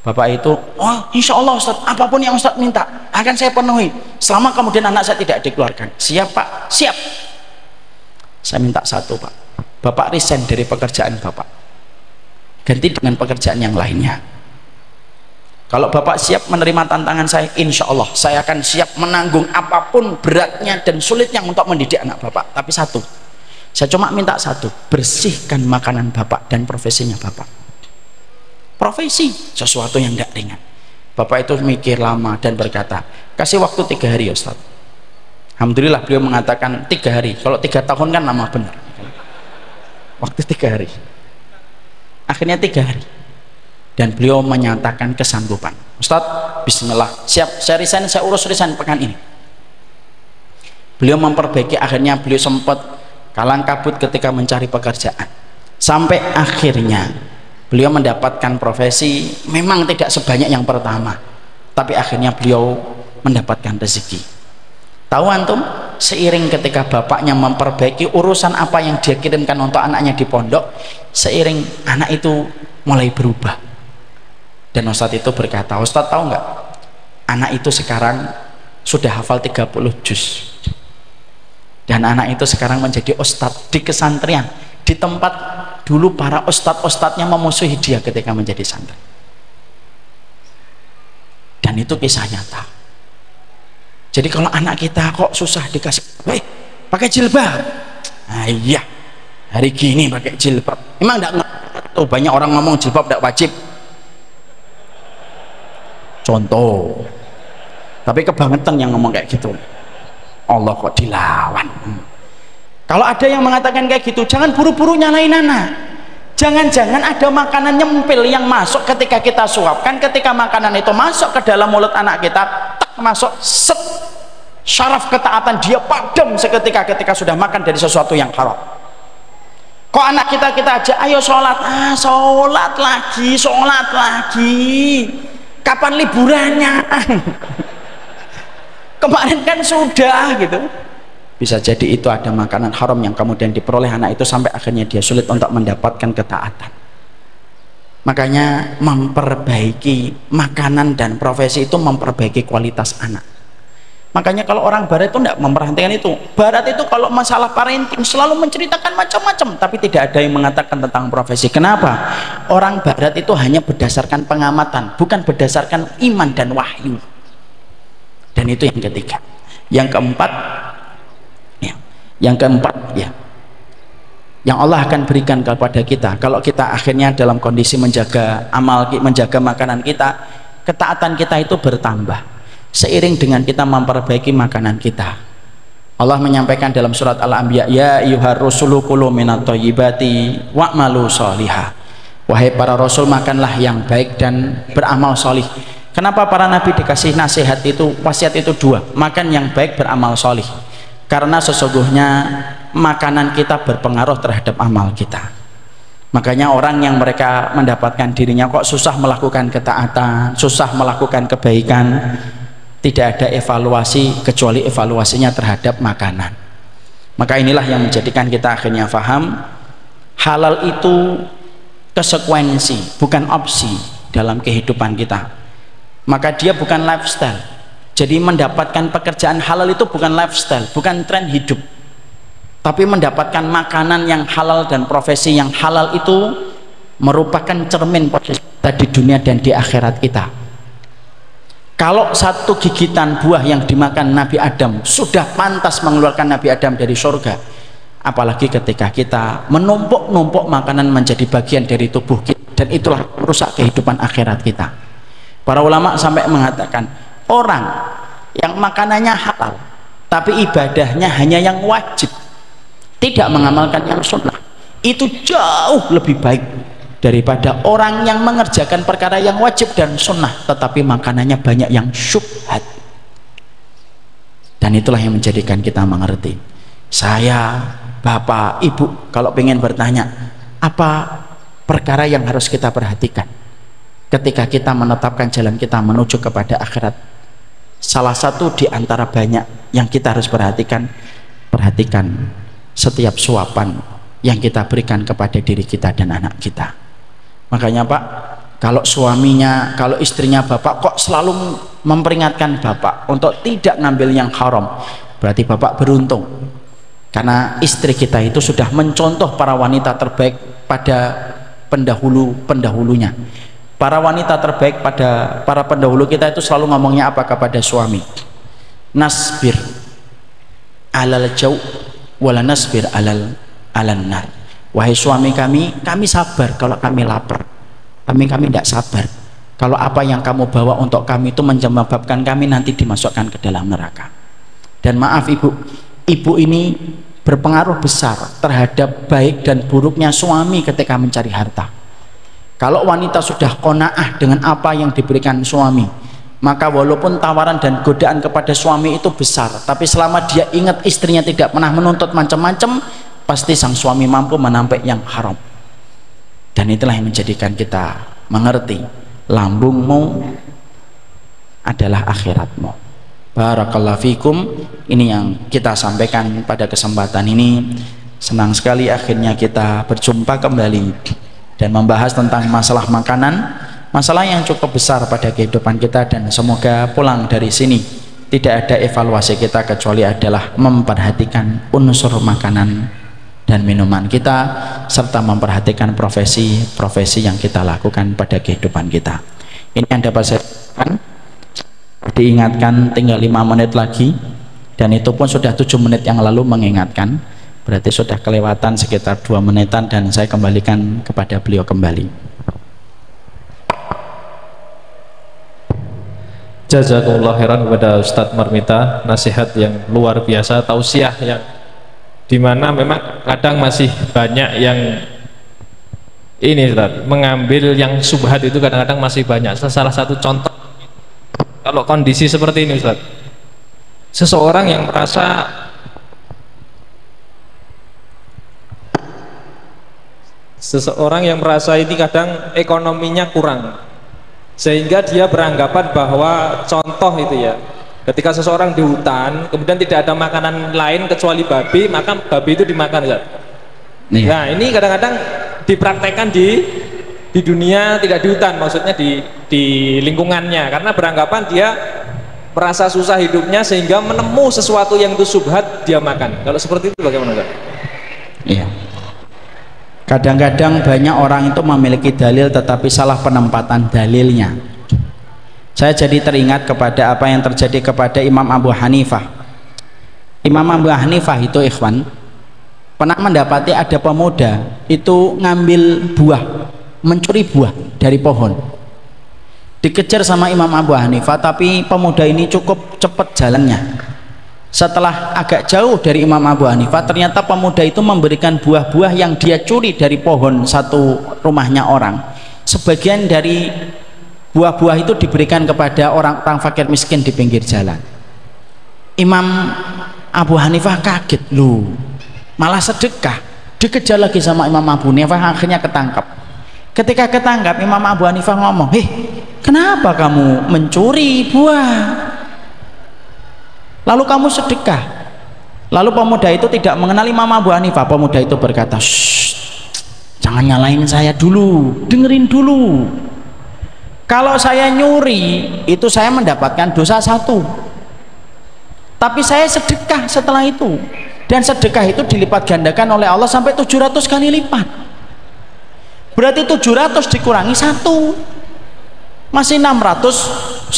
Bapak itu, oh insya Allah Ustaz, apapun yang Ustaz minta, akan saya penuhi selama kemudian anak saya tidak dikeluarkan. Siap Pak? Siap. Saya minta satu Pak, Bapak resign dari pekerjaan Bapak, ganti dengan pekerjaan yang lainnya. Kalau Bapak siap menerima tantangan saya, insya Allah saya akan siap menanggung apapun beratnya dan sulitnya untuk mendidik anak Bapak. Tapi satu, saya cuma minta satu, bersihkan makanan Bapak dan profesinya Bapak. Profesi sesuatu yang tidak ringan. Bapak itu mikir lama dan berkata, kasih waktu 3 hari Ustaz. Alhamdulillah beliau mengatakan 3 hari. Kalau 3 tahun kan lama benar. Waktu 3 hari. Akhirnya 3 hari. Dan beliau menyatakan kesanggupan. Ustaz, bismillah, siap, saya resign, saya urus resign pekan ini. Beliau memperbaiki, akhirnya beliau sempat kalang kabut ketika mencari pekerjaan. Sampai akhirnya beliau mendapatkan profesi, memang tidak sebanyak yang pertama, tapi akhirnya beliau mendapatkan rezeki. Tahu antum, seiring ketika bapaknya memperbaiki urusan apa yang dia kirimkan untuk anaknya di pondok, seiring anak itu mulai berubah. Dan Ustadz itu berkata, Ustadz tahu nggak, anak itu sekarang sudah hafal 30 juz, dan anak itu sekarang menjadi ustadz di kesantrian, di tempat dulu para ustadz-ustadznya memusuhi dia ketika menjadi santri. Dan itu kisah nyata. Jadi kalau anak kita kok susah dikasih, pakai jilbab, nah iya, hari gini pakai jilbab, emang enggak tuh banyak orang ngomong jilbab tidak wajib, contoh, tapi kebangetan yang ngomong kayak gitu. Allah kok dilawan. Kalau ada yang mengatakan kayak gitu, jangan buru-buru nyalain anak. Jangan-jangan ada makanan nyempil yang masuk ketika kita suapkan, ketika makanan itu masuk ke dalam mulut anak kita, tak masuk, set, syaraf ketaatan dia padam seketika ketika sudah makan dari sesuatu yang haram. Kok anak kita ajak, ayo sholat, sholat lagi, kapan liburannya? Kemarin kan sudah gitu. Bisa jadi itu ada makanan haram yang kemudian diperoleh anak itu sampai akhirnya dia sulit untuk mendapatkan ketaatan. Makanya memperbaiki makanan dan profesi itu memperbaiki kualitas anak. Makanya kalau orang barat itu tidak memperhatikan itu. Barat itu kalau masalah parenting selalu menceritakan macam-macam, tapi tidak ada yang mengatakan tentang profesi. Kenapa? Orang barat itu hanya berdasarkan pengamatan, bukan berdasarkan iman dan wahyu. Dan itu yang ketiga. Yang keempat ya, yang Allah akan berikan kepada kita kalau kita akhirnya dalam kondisi menjaga amal, menjaga makanan kita, ketaatan kita itu bertambah seiring dengan kita memperbaiki makanan kita. Allah menyampaikan dalam surat Al-Anbiya, ya ayyuhar rusulu kulu minat thayyibati wa'malu sholihah. Wahai para rasul, makanlah yang baik dan beramal sholih. Kenapa para nabi dikasih nasihat itu, wasiat itu dua, makan yang baik, beramal sholih? Karena sesungguhnya makanan kita berpengaruh terhadap amal kita. Makanya orang yang mereka mendapatkan dirinya kok susah melakukan ketaatan, susah melakukan kebaikan, tidak ada evaluasi kecuali evaluasinya terhadap makanan. Maka inilah yang menjadikan kita akhirnya paham halal itu konsekuensi, bukan opsi dalam kehidupan kita. Maka dia bukan lifestyle. Jadi mendapatkan pekerjaan halal itu bukan lifestyle, bukan tren hidup, tapi mendapatkan makanan yang halal dan profesi yang halal itu merupakan cermin posisi kita di dunia dan di akhirat kita. Kalau satu gigitan buah yang dimakan Nabi Adam sudah pantas mengeluarkan Nabi Adam dari surga, apalagi ketika kita menumpuk-numpuk makanan menjadi bagian dari tubuh kita, dan itulah merusak kehidupan akhirat kita. Para ulama sampai mengatakan, orang yang makanannya halal tapi ibadahnya hanya yang wajib, tidak mengamalkan yang sunnah, itu jauh lebih baik daripada orang yang mengerjakan perkara yang wajib dan sunnah tetapi makanannya banyak yang syubhat. Dan itulah yang menjadikan kita mengerti, saya, bapak, ibu kalau ingin bertanya apa perkara yang harus kita perhatikan ketika kita menetapkan jalan kita menuju kepada akhirat, salah satu di antara banyak yang kita harus perhatikan setiap suapan yang kita berikan kepada diri kita dan anak kita. Makanya Pak, Kalau suaminya, kalau istrinya bapak kok selalu memperingatkan bapak untuk tidak ngambil yang haram, berarti bapak beruntung, karena istri kita itu sudah mencontoh para wanita terbaik pada pendahulunya. Para wanita terbaik pada para pendahulu kita itu selalu ngomongnya apa kepada suami? Nasbir alal jau wala nasbir alan nar. Wahai suami kami sabar kalau kami lapar, kami tidak sabar kalau apa yang kamu bawa untuk kami itu menyebabkan kami nanti dimasukkan ke dalam neraka. Dan maaf ibu ini berpengaruh besar terhadap baik dan buruknya suami ketika mencari harta. Kalau wanita sudah qanaah dengan apa yang diberikan suami, maka walaupun tawaran dan godaan kepada suami itu besar, tapi selama dia ingat istrinya tidak pernah menuntut macam-macam, pasti sang suami mampu menampik yang haram. Dan itulah yang menjadikan kita mengerti, lambungmu adalah akhiratmu. Barakallahu fikum. Ini yang kita sampaikan pada kesempatan ini. Senang sekali akhirnya kita berjumpa kembali dan membahas tentang masalah makanan, masalah yang cukup besar pada kehidupan kita, dan semoga pulang dari sini tidak ada evaluasi kita kecuali adalah memperhatikan unsur makanan dan minuman kita, serta memperhatikan profesi yang kita lakukan pada kehidupan kita. Ini yang dapat saya sampaikan. Diingatkan tinggal 5 menit lagi, dan itu pun sudah 7 menit yang lalu mengingatkan, berarti sudah kelewatan sekitar 2 menitan, dan saya kembalikan kepada beliau kembali. Jazakumullah khairan kepada Ustadz Marmita, nasihat yang luar biasa, tausiah yang dimana memang kadang masih banyak yang ini Ustadz, mengambil yang subhat itu kadang-kadang masih banyak. Salah satu contoh kalau kondisi seperti ini Ustadz, seseorang yang merasa ini kadang ekonominya kurang, sehingga dia beranggapan bahwa contoh itu ya, ketika seseorang di hutan kemudian tidak ada makanan lain kecuali babi, maka babi itu dimakan Ustadz. Nah ini kadang-kadang dipraktekkan di dunia, tidak di hutan, maksudnya di lingkungannya, karena beranggapan dia merasa susah hidupnya sehingga menemu sesuatu yang itu subhat dia makan. Kalau seperti itu bagaimana Ustaz? Iya. Kadang-kadang banyak orang itu memiliki dalil tetapi salah penempatan dalilnya. Saya jadi teringat kepada apa yang terjadi kepada Imam Abu Hanifah. Imam Abu Hanifah itu ikhwan pernah mendapati ada pemuda itu ngambil buah, mencuri buah dari pohon. Dikejar sama Imam Abu Hanifah, tapi pemuda ini cukup cepat jalannya. Setelah agak jauh dari Imam Abu Hanifah, ternyata pemuda itu memberikan buah-buah yang dia curi dari pohon satu rumahnya orang. Sebagian dari buah-buah itu diberikan kepada orang-orang fakir miskin di pinggir jalan. Imam Abu Hanifah kaget, loh, malah sedekah. Dikejar lagi sama Imam Abu Hanifah, akhirnya ketangkap. Ketika ketangkap, Imam Abu Hanifah ngomong, kenapa kamu mencuri buah lalu kamu sedekah? Lalu pemuda itu tidak mengenal Imam Abu Hanifah. Pemuda itu berkata, jangan nyalain saya dulu, dengerin dulu. Kalau saya nyuri itu saya mendapatkan dosa 1, tapi saya sedekah setelah itu, dan sedekah itu dilipat gandakan oleh Allah sampai 700 kali lipat. Berarti 700 dikurangi 1 masih 699.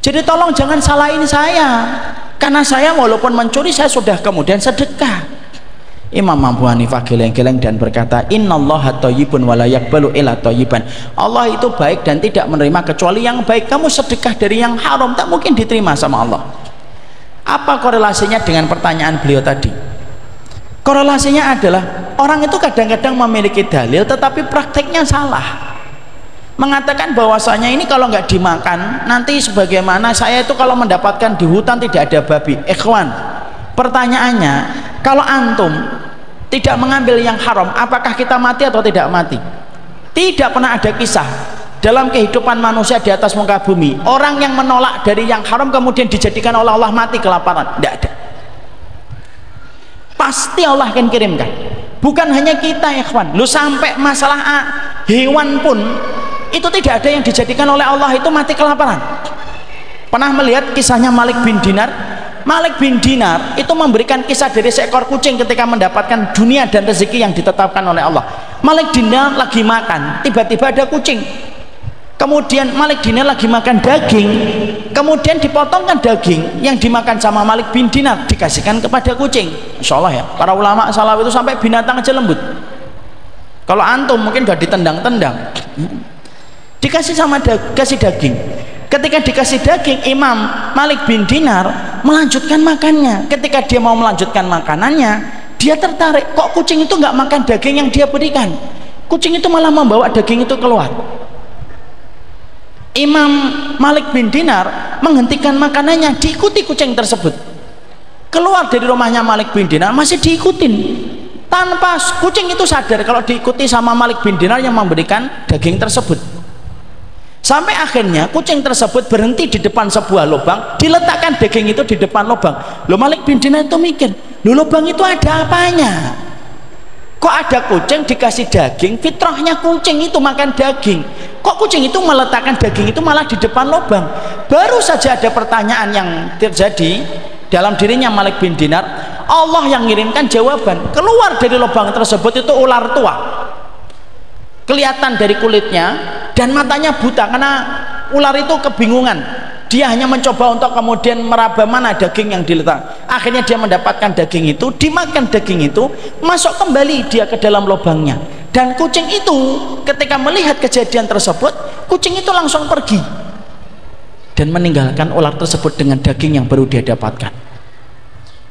Jadi tolong jangan salahin saya, karena saya walaupun mencuri saya sudah kemudian sedekah. Imam Abu Hanifah geleng-geleng dan berkata, innallaha thayyibun wa la yaqbalu illa thayyiban. Allah itu baik dan tidak menerima kecuali yang baik. Kamu sedekah dari yang haram tak mungkin diterima sama Allah. Apa korelasinya dengan pertanyaan beliau tadi? Korelasinya adalah orang itu kadang-kadang memiliki dalil tetapi prakteknya salah. Mengatakan bahwasanya ini kalau nggak dimakan nanti sebagaimana saya itu kalau mendapatkan di hutan tidak ada babi. Ikhwan, pertanyaannya, kalau antum tidak mengambil yang haram, apakah kita mati atau tidak mati? Tidak pernah ada kisah dalam kehidupan manusia di atas muka bumi orang yang menolak dari yang haram kemudian dijadikan oleh Allah mati kelaparan. Tidak ada. Pasti Allah akan kirimkan. Bukan hanya kita ikhwan, lu sampai masalah hewan pun itu tidak ada yang dijadikan oleh Allah itu mati kelaparan. Pernah melihat kisahnya Malik bin Dinar? Malik bin Dinar itu memberikan kisah dari seekor kucing ketika mendapatkan dunia dan rezeki yang ditetapkan oleh Allah. Malik Dinar lagi makan, tiba-tiba ada kucing. Kemudian Malik Dinar lagi makan daging, kemudian dipotongkan daging yang dimakan sama Malik bin Dinar dikasihkan kepada kucing. Insya Allah ya, para ulama salaf itu sampai binatang aja lembut. Kalau antum mungkin udah ditendang-tendang, dikasih kasih daging. Ketika dikasih daging, Imam Malik bin Dinar melanjutkan makannya. Ketika dia mau melanjutkan makanannya, dia tertarik, kok kucing itu nggak makan daging yang dia berikan, kucing itu malah membawa daging itu keluar. Imam Malik bin Dinar menghentikan makanannya, diikuti kucing tersebut. Keluar dari rumahnya Malik bin Dinar masih diikutin, tanpa kucing itu sadar kalau diikuti sama Malik bin Dinar yang memberikan daging tersebut. Sampai akhirnya kucing tersebut berhenti di depan sebuah lubang, diletakkan daging itu di depan lubang. Loh, Malik bin Dinar itu mikir, loh, lubang itu ada apanya? Kok ada kucing dikasih daging? Fitrahnya kucing itu makan daging. Kok kucing itu meletakkan daging itu malah di depan lubang? Baru saja ada pertanyaan yang terjadi dalam dirinya Malik bin Dinar, Allah yang ngirimkan jawaban. Keluar dari lubang tersebut itu ular tua, kelihatan dari kulitnya dan matanya buta karena ular itu kebingungan. Dia hanya mencoba untuk kemudian meraba mana daging yang diletak. Akhirnya dia mendapatkan daging itu, dimakan daging itu, masuk kembali dia ke dalam lubangnya. Dan kucing itu ketika melihat kejadian tersebut, kucing itu langsung pergi dan meninggalkan ular tersebut dengan daging yang baru dia dapatkan.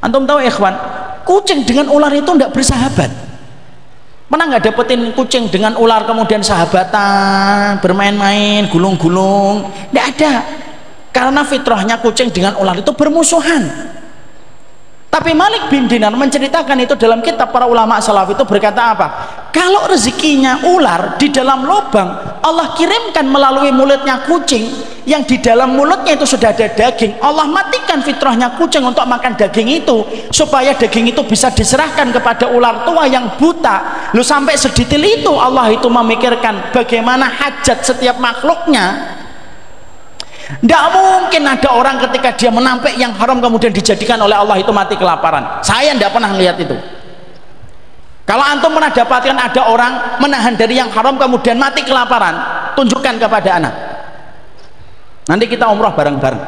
Antum tahu ikhwan, kucing dengan ular itu tidak bersahabat. Pernah nggak dapetin kucing dengan ular kemudian sahabatan, bermain-main, gulung-gulung? Tidak ada. Karena fitrahnya kucing dengan ular itu bermusuhan. Tapi Malik bin Dinar menceritakan itu dalam kitab para ulama salaf itu berkata apa? Kalau rezekinya ular di dalam lubang, Allah kirimkan melalui mulutnya kucing yang di dalam mulutnya itu sudah ada daging. Allah matikan fitrahnya kucing untuk makan daging itu supaya daging itu bisa diserahkan kepada ular tua yang buta. Lu sampai sedetail itu Allah itu memikirkan bagaimana hajat setiap makhluknya. Tidak mungkin ada orang ketika dia menampik yang haram kemudian dijadikan oleh Allah itu mati kelaparan. Saya tidak pernah melihat itu. Kalau antum pernah dapatkan ada orang menahan dari yang haram kemudian mati kelaparan, tunjukkan kepada anak. Nanti kita umroh bareng-bareng.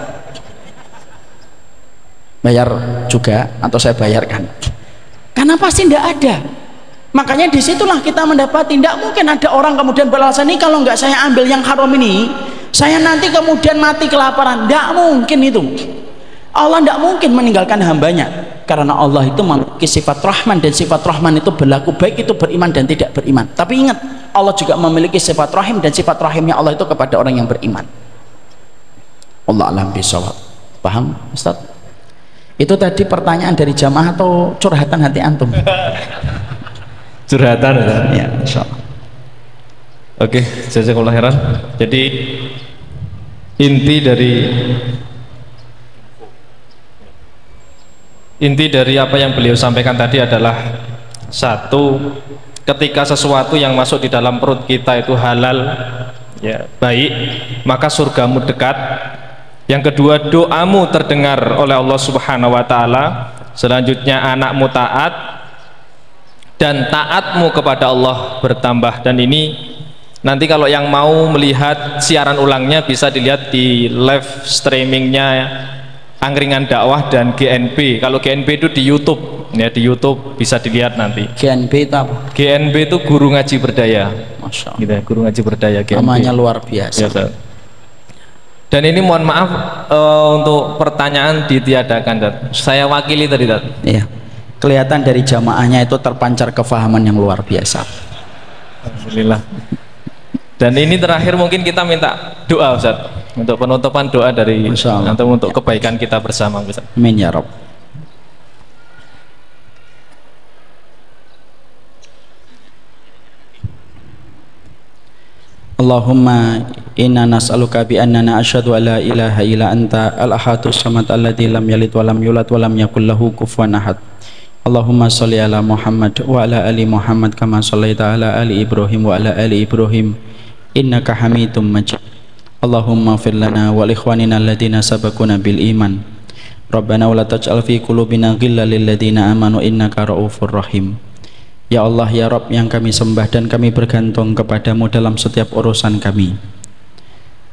Bayar juga atau saya bayarkan? Karena pasti tidak ada. Makanya disitulah kita mendapati tidak mungkin ada orang kemudian beralasan, ini kalau nggak saya ambil yang haram ini, saya nanti kemudian mati kelaparan. Tidak mungkin itu. Allah tidak mungkin meninggalkan hambanya, karena Allah itu memiliki sifat rahman, dan sifat rahman itu berlaku baik itu beriman dan tidak beriman. Tapi ingat, Allah juga memiliki sifat rahim, dan sifat rahimnya Allah itu kepada orang yang beriman. Allah alam bisawab. Paham Ustaz? Itu tadi pertanyaan dari jamaah atau curhatan hati antum? Curhatan ya, insyaallah. Oke, jazakallahu khairan. Jadi inti dari apa yang beliau sampaikan tadi adalah satu, ketika sesuatu yang masuk di dalam perut kita itu halal, ya baik, maka surgamu dekat. Yang kedua, doamu terdengar oleh Allah Subhanahu wa taala. Selanjutnya, anakmu taat dan taatmu kepada Allah bertambah. Dan ini nanti kalau yang mau melihat siaran ulangnya bisa dilihat di live streamingnya Angkringan Dakwah dan GNB. Kalau GNB itu di YouTube, ya di YouTube bisa dilihat nanti. GNB itu apa? GNB itu Guru Ngaji Berdaya. Masya Allah. Gitu ya, Guru Ngaji Berdaya. GNB. Namanya luar biasa. Ya, dan ini mohon maaf untuk pertanyaan ditiadakan, Dad. Saya wakili tadi, Dad. Iya. Kelihatan dari jamaahnya itu terpancar kefahaman yang luar biasa. Alhamdulillah. Dan ini terakhir mungkin kita minta doa, Ustaz, untuk penutupan doa dari antum untuk kebaikan kita bersama, Ustaz. Amin ya Rabb. Allahumma inna nas'aluka bi annana asyhadu an la ilaha illa anta al-ahadus samad alladzi lam yalid wa lam yulad wa lam yakul lahu kufuwan ahad. Allahumma sholli ala Muhammad wa ala ali Muhammad kama shallaita ala ali Ibrahim wa ala ali Ibrahim innaka Hamidum Majid. Allahumma ighfir lana wa li ikhwanina alladziina sabaquna bil iman. Rabbana wa la taj'al fi qulubina ghillan lil ladziina amanu innaka ra'ufur rahim. Ya Allah, ya Rabb yang kami sembah dan kami bergantung kepadamu dalam setiap urusan kami.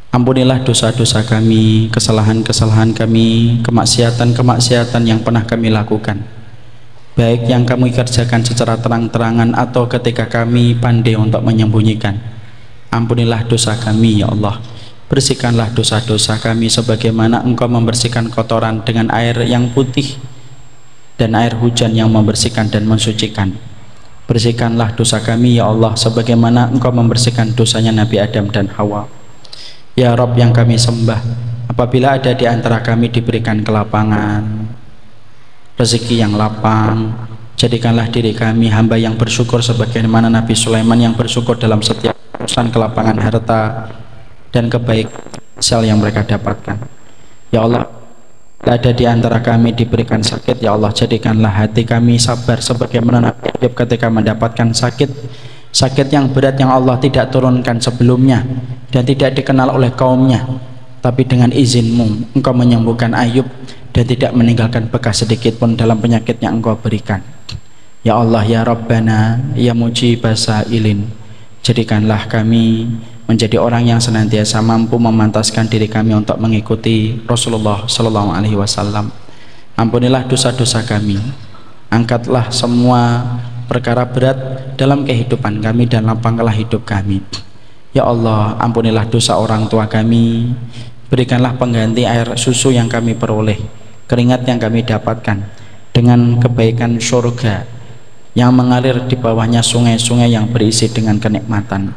Ampunilah dosa-dosa kami, kesalahan-kesalahan kami, kemaksiatan-kemaksiatan yang pernah kami lakukan, baik yang kami kerjakan secara terang-terangan atau ketika kami pandai untuk menyembunyikan. Ampunilah dosa kami ya Allah. Bersihkanlah dosa-dosa kami sebagaimana Engkau membersihkan kotoran dengan air yang putih dan air hujan yang membersihkan dan mensucikan. Bersihkanlah dosa kami ya Allah sebagaimana Engkau membersihkan dosanya Nabi Adam dan Hawa. Ya Rabb yang kami sembah, apabila ada di antara kami diberikan kelapangan, rezeki yang lapang, jadikanlah diri kami hamba yang bersyukur sebagaimana Nabi Sulaiman yang bersyukur dalam setiap urusan kelapangan harta dan kebaikan yang mereka dapatkan. Ya Allah, ada di antara kami diberikan sakit, ya Allah jadikanlah hati kami sabar sebagaimana Nabi Ayub ketika mendapatkan sakit yang berat yang Allah tidak turunkan sebelumnya dan tidak dikenal oleh kaumnya, tapi dengan izin-Mu Engkau menyembuhkan Ayub dan tidak meninggalkan bekas sedikit pun dalam penyakit yang Engkau berikan. Ya Allah, ya Rabbana, ya Mujibas Sa'ilin, jadikanlah kami menjadi orang yang senantiasa mampu memantaskan diri kami untuk mengikuti Rasulullah Sallallahu Alaihi Wasallam. Ampunilah dosa-dosa kami, angkatlah semua perkara berat dalam kehidupan kami dan lapangkanlah hidup kami. Ya Allah, ampunilah dosa orang tua kami, berikanlah pengganti air susu yang kami peroleh, keringat yang kami dapatkan dengan kebaikan surga yang mengalir di bawahnya sungai-sungai yang berisi dengan kenikmatan.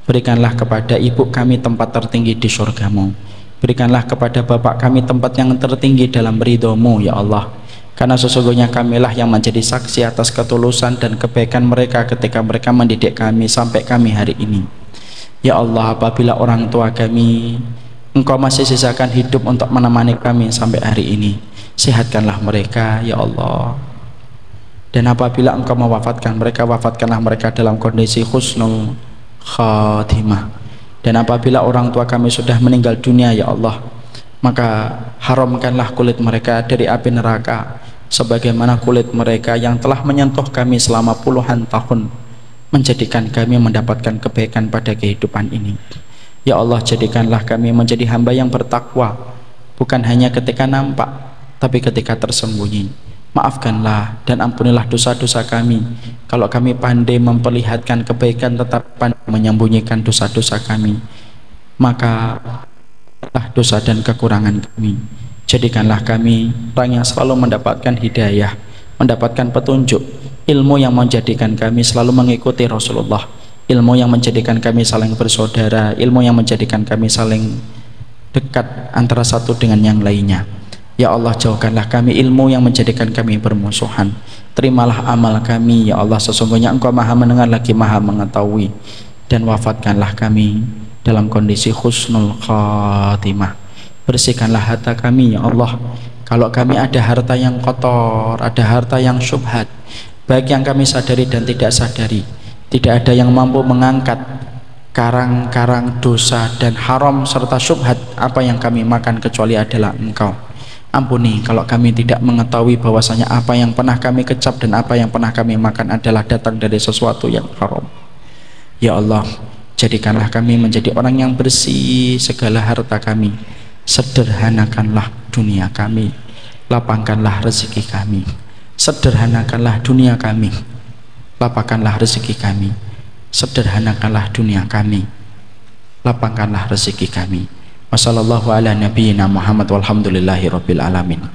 Berikanlah kepada ibu kami tempat tertinggi di surga-Mu, berikanlah kepada bapak kami tempat yang tertinggi dalam ridho-Mu ya Allah, karena sesungguhnya kamilah yang menjadi saksi atas ketulusan dan kebaikan mereka ketika mereka mendidik kami sampai kami hari ini. Ya Allah, apabila orang tua kami Engkau masih sisakan hidup untuk menemani kami sampai hari ini, sehatkanlah mereka ya Allah. Dan apabila Engkau mewafatkan mereka, wafatkanlah mereka dalam kondisi husnul khatimah. Dan apabila orang tua kami sudah meninggal dunia ya Allah, maka haramkanlah kulit mereka dari api neraka sebagaimana kulit mereka yang telah menyentuh kami selama puluhan tahun, menjadikan kami mendapatkan kebaikan pada kehidupan ini. Ya Allah, jadikanlah kami menjadi hamba yang bertakwa, bukan hanya ketika nampak tapi ketika tersembunyi. Maafkanlah dan ampunilah dosa-dosa kami kalau kami pandai memperlihatkan kebaikan tetap pandai menyembunyikan dosa-dosa kami, maka dosa dan kekurangan kami. Jadikanlah kami orang yang selalu mendapatkan hidayah, mendapatkan petunjuk, ilmu yang menjadikan kami selalu mengikuti Rasulullah, ilmu yang menjadikan kami saling bersaudara, ilmu yang menjadikan kami saling dekat antara satu dengan yang lainnya. Ya Allah, jauhkanlah kami ilmu yang menjadikan kami bermusuhan. Terimalah amal kami ya Allah, sesungguhnya Engkau maha mendengar lagi maha mengetahui. Dan wafatkanlah kami dalam kondisi husnul khatimah. Bersihkanlah harta kami ya Allah. Kalau kami ada harta yang kotor, ada harta yang syubhat, baik yang kami sadari dan tidak sadari, tidak ada yang mampu mengangkat karang-karang dosa dan haram serta syubhat apa yang kami makan kecuali adalah Engkau. Ampuni kalau kami tidak mengetahui bahwasanya apa yang pernah kami kecap dan apa yang pernah kami makan adalah datang dari sesuatu yang haram. Ya Allah, jadikanlah kami menjadi orang yang bersih segala harta kami. Sederhanakanlah dunia kami, lapangkanlah rezeki kami. Sederhanakanlah dunia kami, lapangkanlah rezeki kami. Sederhanakanlah dunia kami, lapangkanlah rezeki kami. Wassallallahu ala nabiyyina Muhammad walhamdulillahi rabbil alamin.